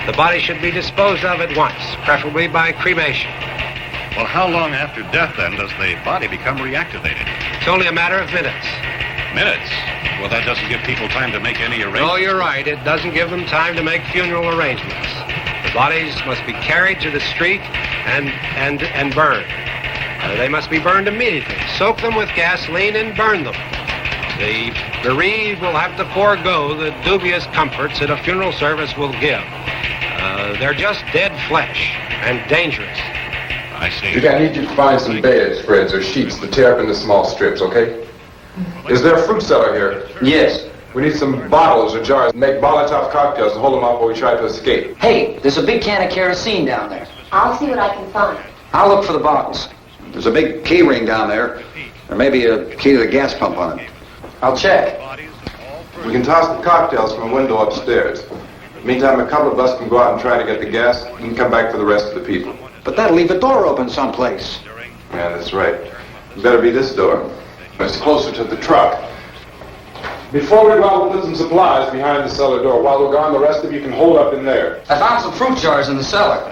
The body should be disposed of at once, preferably by cremation. Well, how long after death, then, does the body become reactivated? It's only a matter of minutes. Minutes? Well, that doesn't give people time to make any arrangements. No, you're right. It doesn't give them time to make funeral arrangements. The bodies must be carried to the street and burned. They must be burned immediately. Soak them with gasoline and burn them. The bereaved will have to forego the dubious comforts that a funeral service will give. They're just dead flesh and dangerous. I see. Judy, I need you to find some bedspreads or sheets to tear up into small strips, okay? Is there a fruit cellar here? Yes. We need some bottles or jars to make Molotov cocktails and hold them out while we try to escape. Hey, there's a big can of kerosene down there. I'll see what I can find. I'll look for the bottles. There's a big key ring down there. There may be a key to the gas pump on it. I'll check. We can toss the cocktails from a window upstairs. Meantime, a couple of us can go out and try to get the gas and come back for the rest of the people. But that'll leave a door open someplace. Yeah, that's right. It better be this door. It's closer to the truck. Before we go out, we'll put some supplies behind the cellar door. While we're gone, the rest of you can hold up in there. I found some fruit jars in the cellar.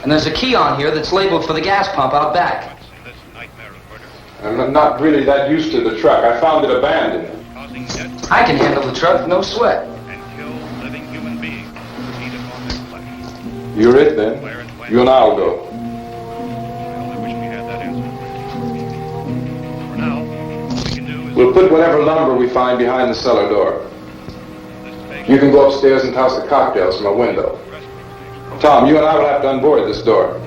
And there's a key on here that's labeled for the gas pump out back. I'm not really that used to the truck. I found it abandoned. I can handle the truck, no sweat. You're it, then. You and I'll go. We'll put whatever lumber we find behind the cellar door. You can go upstairs and toss the cocktails from a window. Tom, you and I will have to unboard this door.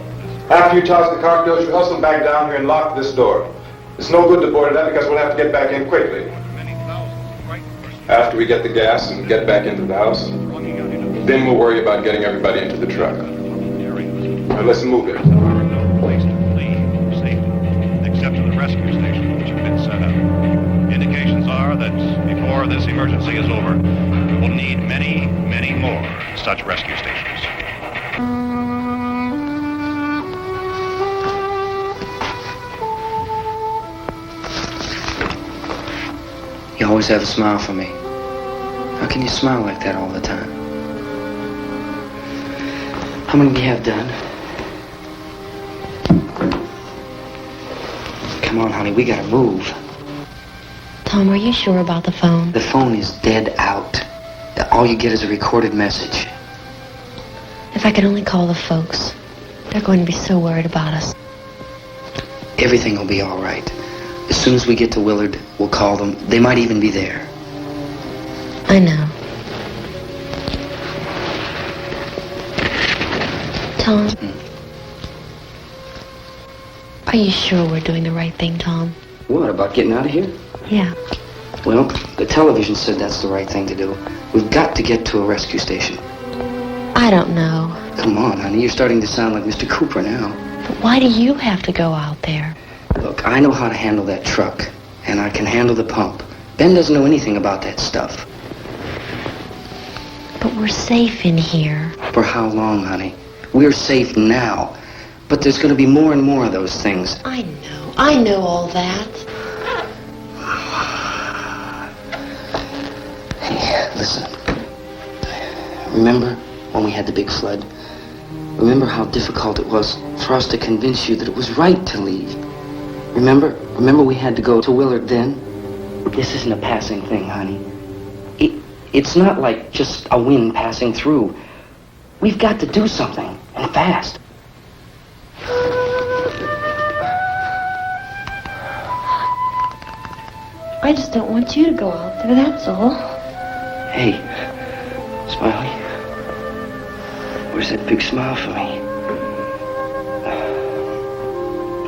After you toss the cocktails, you hustle back down here and lock this door. It's no good to board it up because we'll have to get back in quickly. After we get the gas and get back into the house, then we'll worry about getting everybody into the truck. Now let's move it. Place to leave safely, except to the rescue station, which have been set up. Indications are that before this emergency is over, we will need many, many more such rescue stations. You always have a smile for me. How can you smile like that all the time? How many do you have done? Come on, honey, we gotta move. Tom, are you sure about the phone? The phone is dead out. All you get is a recorded message. If I could only call the folks. They're going to be so worried about us. Everything will be all right. As soon as we get to Willard, we'll call them. They might even be there. I know. Tom? Are you sure we're doing the right thing, Tom? What, about getting out of here? Yeah. Well, the television said that's the right thing to do. We've got to get to a rescue station. I don't know. Come on, honey, you're starting to sound like Mr. Cooper now. But why do you have to go out there? Look, I know how to handle that truck, and I can handle the pump. Ben doesn't know anything about that stuff. But we're safe in here. For how long, honey? We're safe now. But there's going to be more and more of those things. I know all that. Hey, listen. Remember when we had the big flood? Remember how difficult it was for us to convince you that it was right to leave? Remember we had to go to Willard then? This isn't a passing thing, honey. It's not like just a wind passing through. We've got to do something, and fast. I just don't want you to go out there, that's all. Hey, Smiley. Where's that big smile for me?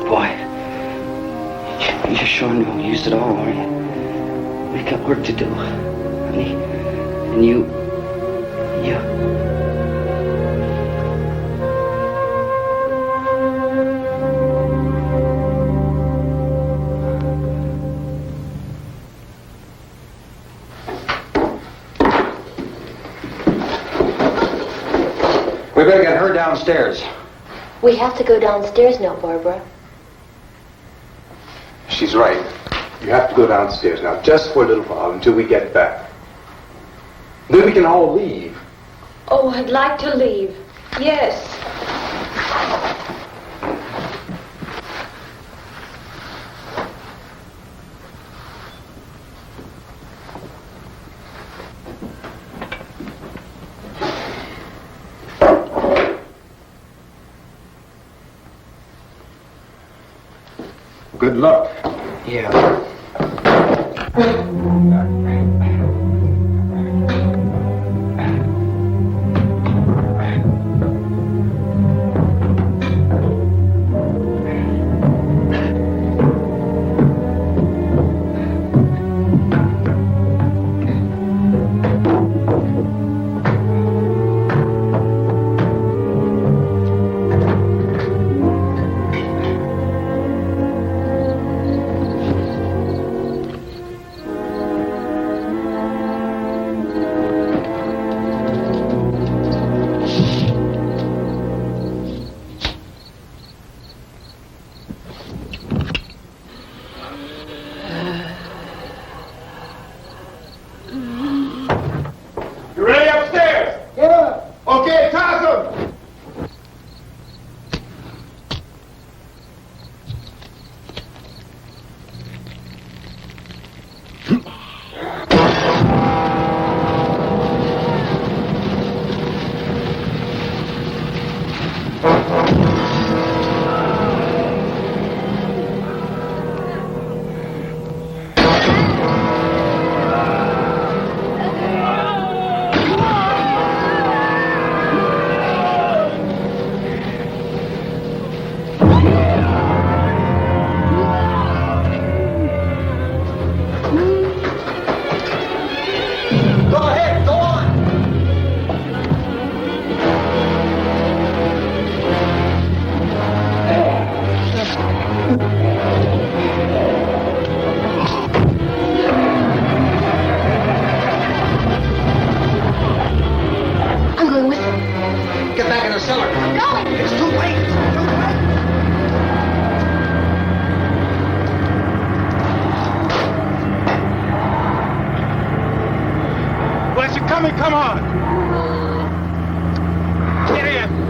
Boy, you're sure no use at all, are you? We've got work to do, honey. And you... We better get her downstairs. We have to go downstairs now, Barbara. She's right. You have to go downstairs now, just for a little while, until we get back. Then we can all leave. Oh, I'd like to leave. Yes. Good luck. Yeah. Come on! Get in!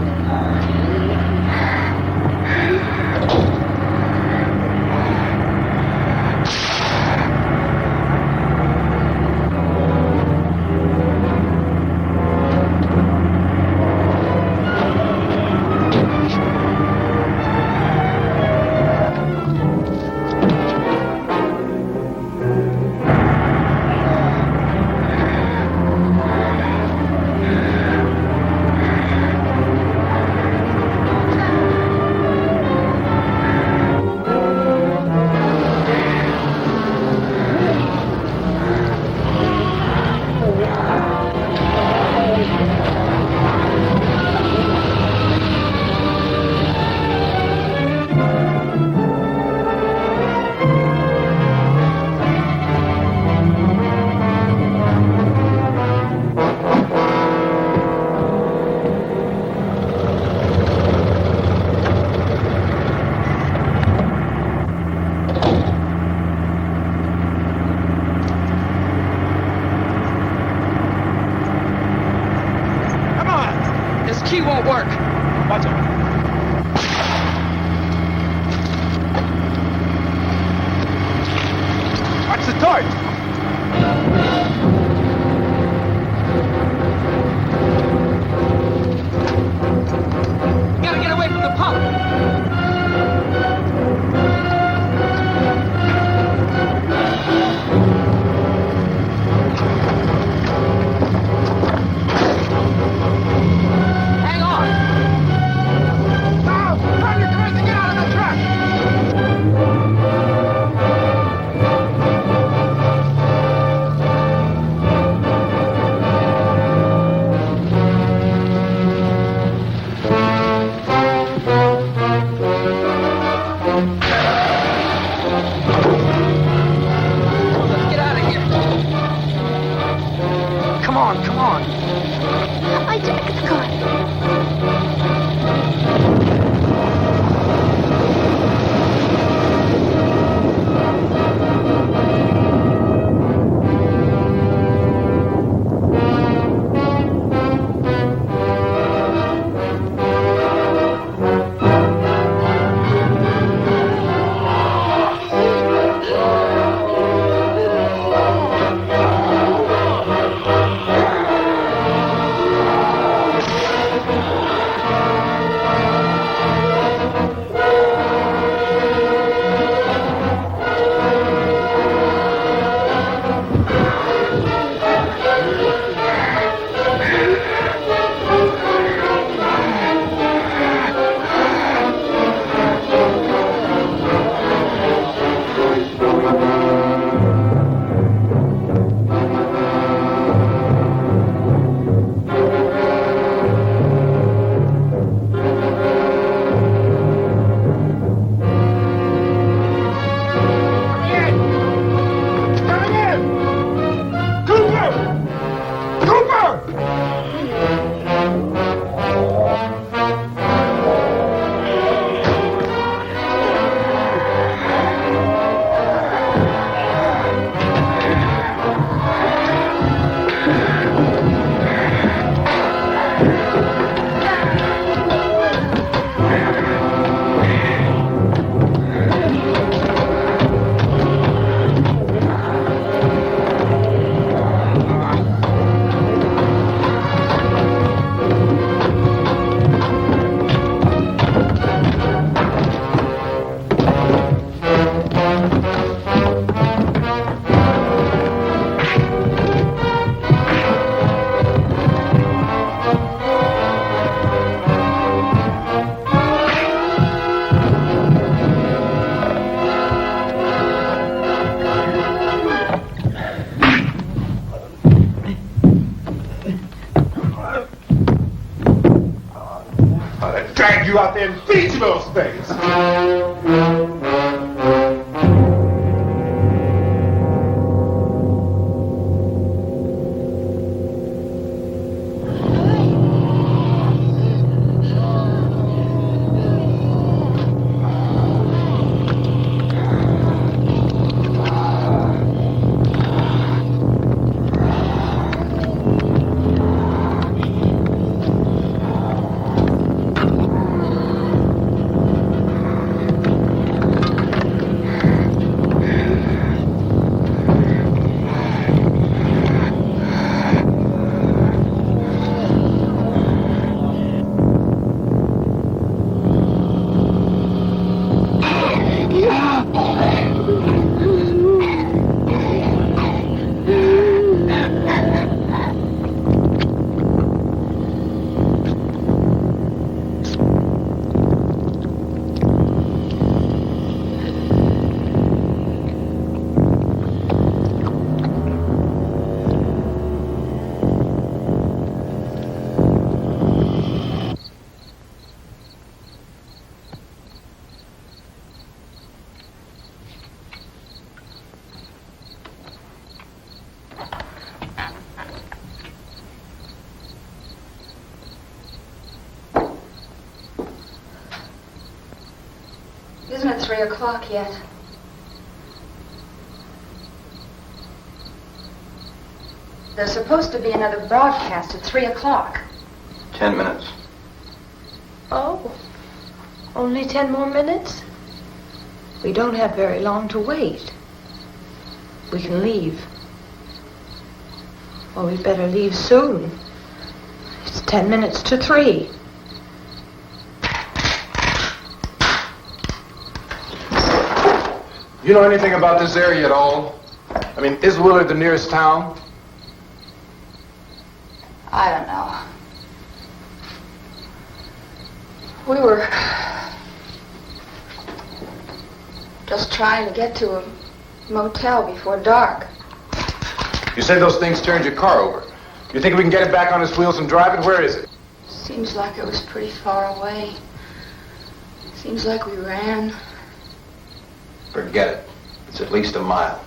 port! Gotta get away from the pump. Hang on. Now, turn your cars and get out of the truck! Let's get out of here. Come on, come on. My jacket's gone. Drag you out there and feed you those things! Isn't it 3 o'clock yet? There's supposed to be another broadcast at 3 o'clock. 10 minutes. Oh, only 10 more minutes? We don't have very long to wait. we can leave. Well, we'd better leave soon. It's 10 minutes to 3. You know anything about this area at all? I mean, is Willard the nearest town? I don't know. We were just trying to get to a motel before dark. You say those things turned your car over. You think we can get it back on its wheels and drive it? Where is it? Seems like it was pretty far away. Seems like we ran. Forget it. It's at least a mile.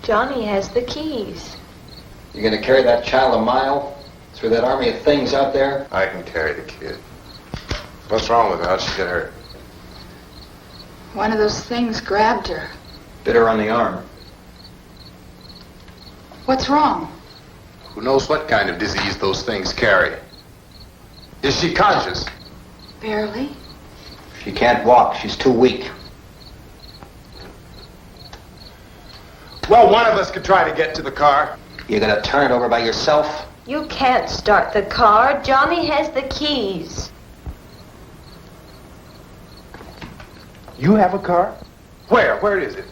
Johnny has the keys. You gonna carry that child a mile through that army of things out there? I can carry the kid. What's wrong with her? How'd she get hurt? One of those things grabbed her. Bit her on the arm. What's wrong? Who knows what kind of disease those things carry? Is she conscious? Barely. She can't walk. She's too weak. Well, one of us could try to get to the car. You gonna turn it over by yourself? You can't start the car. Johnny has the keys. You have a car? Where? Where is it?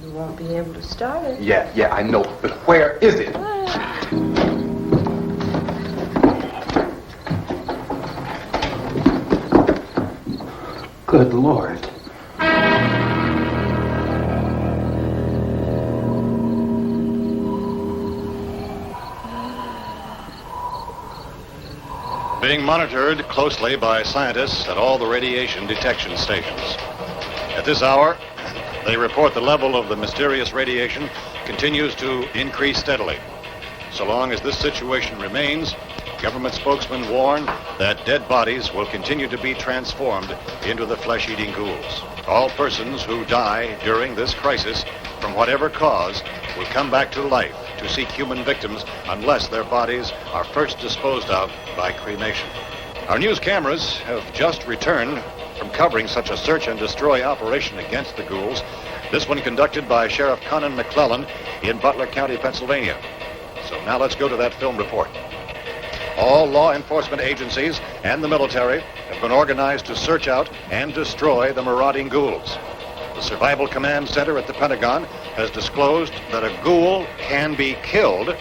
You won't be able to start it. Yeah, I know. But where is it? Good Lord. Being monitored closely by scientists at all the radiation detection stations. At this hour, they report the level of the mysterious radiation continues to increase steadily. So long as this situation remains, government spokesmen warn that dead bodies will continue to be transformed into the flesh-eating ghouls. All persons who die during this crisis, from whatever cause, will come back to life to seek human victims unless their bodies are first disposed of by cremation. Our news cameras have just returned from covering such a search and destroy operation against the ghouls, this one conducted by Sheriff Conan McClellan in Butler County, Pennsylvania. So now let's go to that film report. All law enforcement agencies and the military have been organized to search out and destroy the marauding ghouls. The Survival Command Center at the Pentagon has disclosed that a ghoul can be killed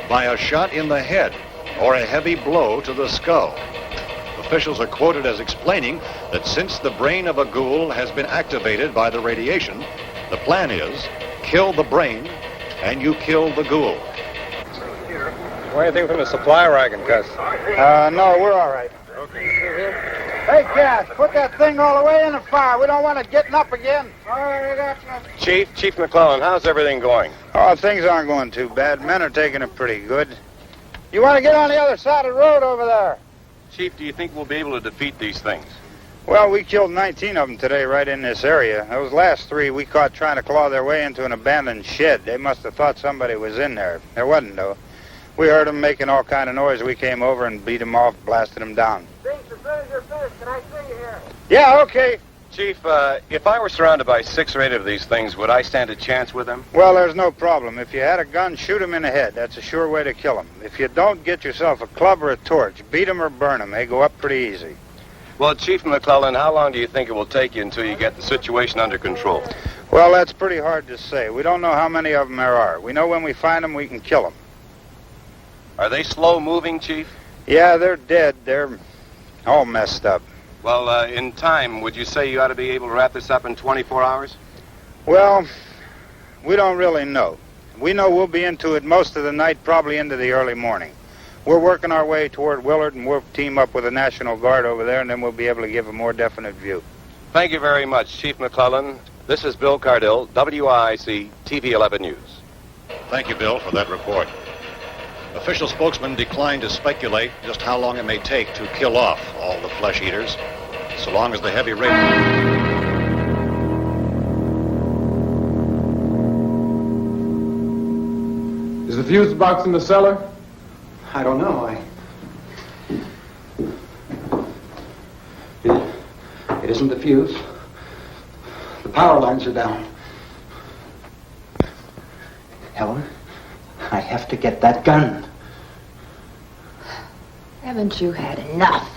by a shot in the head or a heavy blow to the skull. Officials are quoted as explaining that since the brain of a ghoul has been activated by the radiation, the plan is kill the brain and you kill the ghoul. Anything from the supply wagon, Gus? No, we're all right. Hey, Cass, put that thing all the way in the fire. We don't want it getting up again. All right, I got you. Chief McClellan, how's everything going? Oh, things aren't going too bad. Men are taking it pretty good. You want to get on the other side of the road over there? Chief, do you think we'll be able to defeat these things? Well, we killed 19 of them today right in this area. Those last 3 we caught trying to claw their way into an abandoned shed. They must have thought somebody was in there. There wasn't, though. We heard them making all kind of noise. We came over and beat them off, blasted them down. As soon as you're finished, can I see you here? Yeah, okay. Chief, if I were surrounded by 6 or 8 of these things, would I stand a chance with them? Well, there's no problem. If you had a gun, shoot them in the head. That's a sure way to kill them. If you don't, get yourself a club or a torch. Beat them or burn them. They go up pretty easy. Well, Chief McClellan, how long do you think it will take you until you get the situation under control? Well, that's pretty hard to say. We don't know how many of them there are. We know when we find them, we can kill them. Are they slow-moving, Chief? Yeah, they're dead. They're all messed up. Well, in time, would you say you ought to be able to wrap this up in 24 hours? Well, we don't really know. We know we'll be into it most of the night, probably into the early morning. We're working our way toward Willard, and we'll team up with the National Guard over there, and then we'll be able to give a more definite view. Thank you very much, Chief McClellan. This is Bill Cardill, WIC TV 11 News. Thank you, Bill, for that report. Official spokesman declined to speculate just how long it may take to kill off all the flesh eaters, so long as the heavy rate... Is the fuse box in the cellar? I don't know. It isn't the fuse. The power lines are down. Helen, I have to get that gun. Haven't you had enough?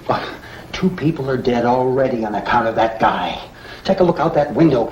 But 2 people are dead already on account of that guy. Take a look out that window.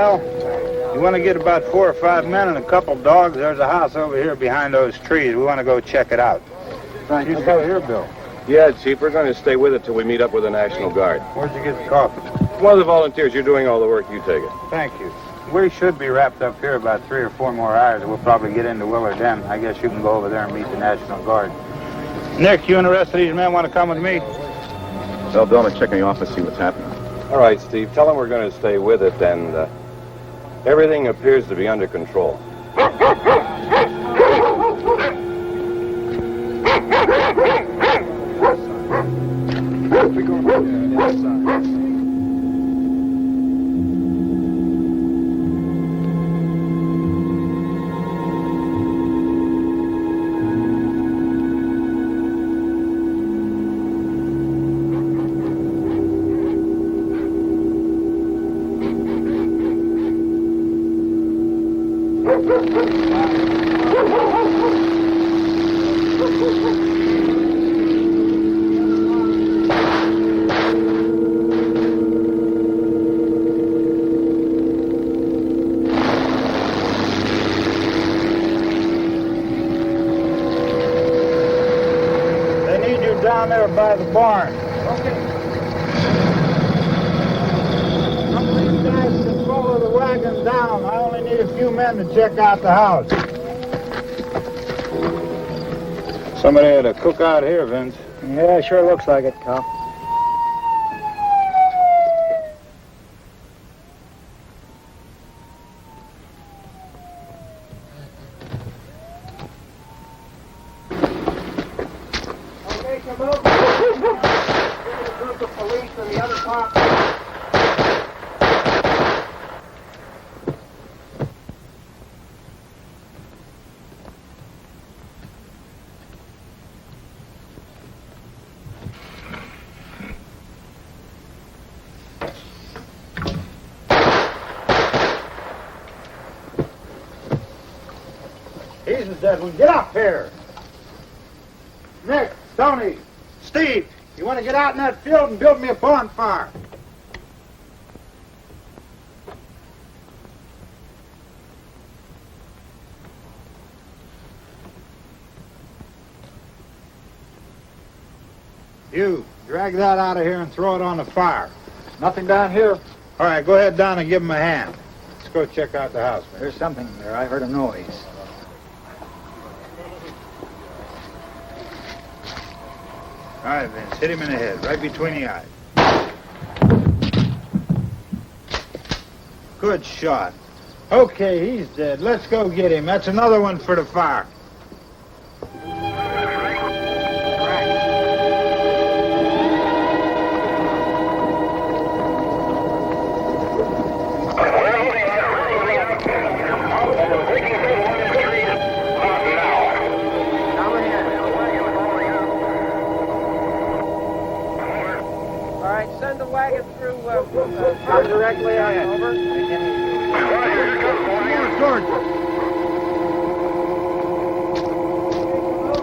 Well, you want to get about 4 or 5 men and a couple dogs? There's a house over here behind those trees. We want to go check it out. Right. You stay here, Bill. Yeah, Chief, we're going to stay with it till we meet up with the National Guard. Where'd you get the coffee? One of the volunteers, you're doing all the work, you take it. Thank you. We should be wrapped up here about 3 or 4 more hours. We'll probably get into Willard then. I guess you can go over there and meet the National Guard. Nick, you and the rest of these men want to come with me? Well, Bill, I'm checking the office, see what's happening. All right, Steve, tell them we're going to stay with it, and everything appears to be under control. Down there by the barn. Okay. Some of these guys can follow the wagon down. I only need a few men to check out the house. Somebody had a cook out here, Vince. Yeah, sure looks like it, Karl. Get up here. Nick, Tony, Steve, you want to get out in that field and build me a bonfire? You, drag that out of here and throw it on the fire. Nothing down here. All right, go ahead down and give him a hand. Let's go check out the house, man. There's something there. I heard a noise. All right, Vince, hit him in the head, right between the eyes. Good shot. Okay, he's dead. Let's go get him. That's another one for the fire. Directly ahead. Over.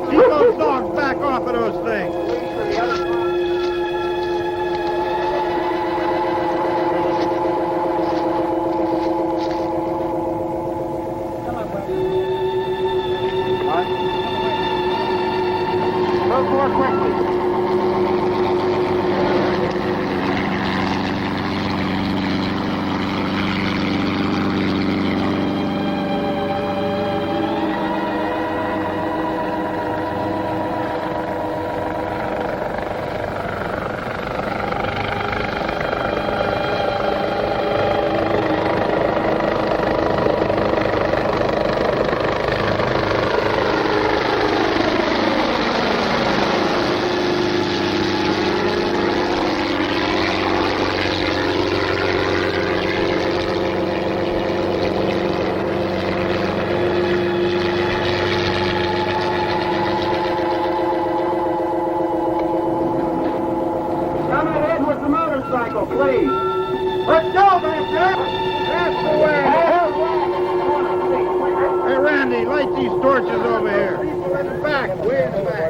Keep those dogs back off of those things. Move more quickly. Please. Let's go, Master! That's the way! Hey, Randy, light these torches over here. In the back, way in the back.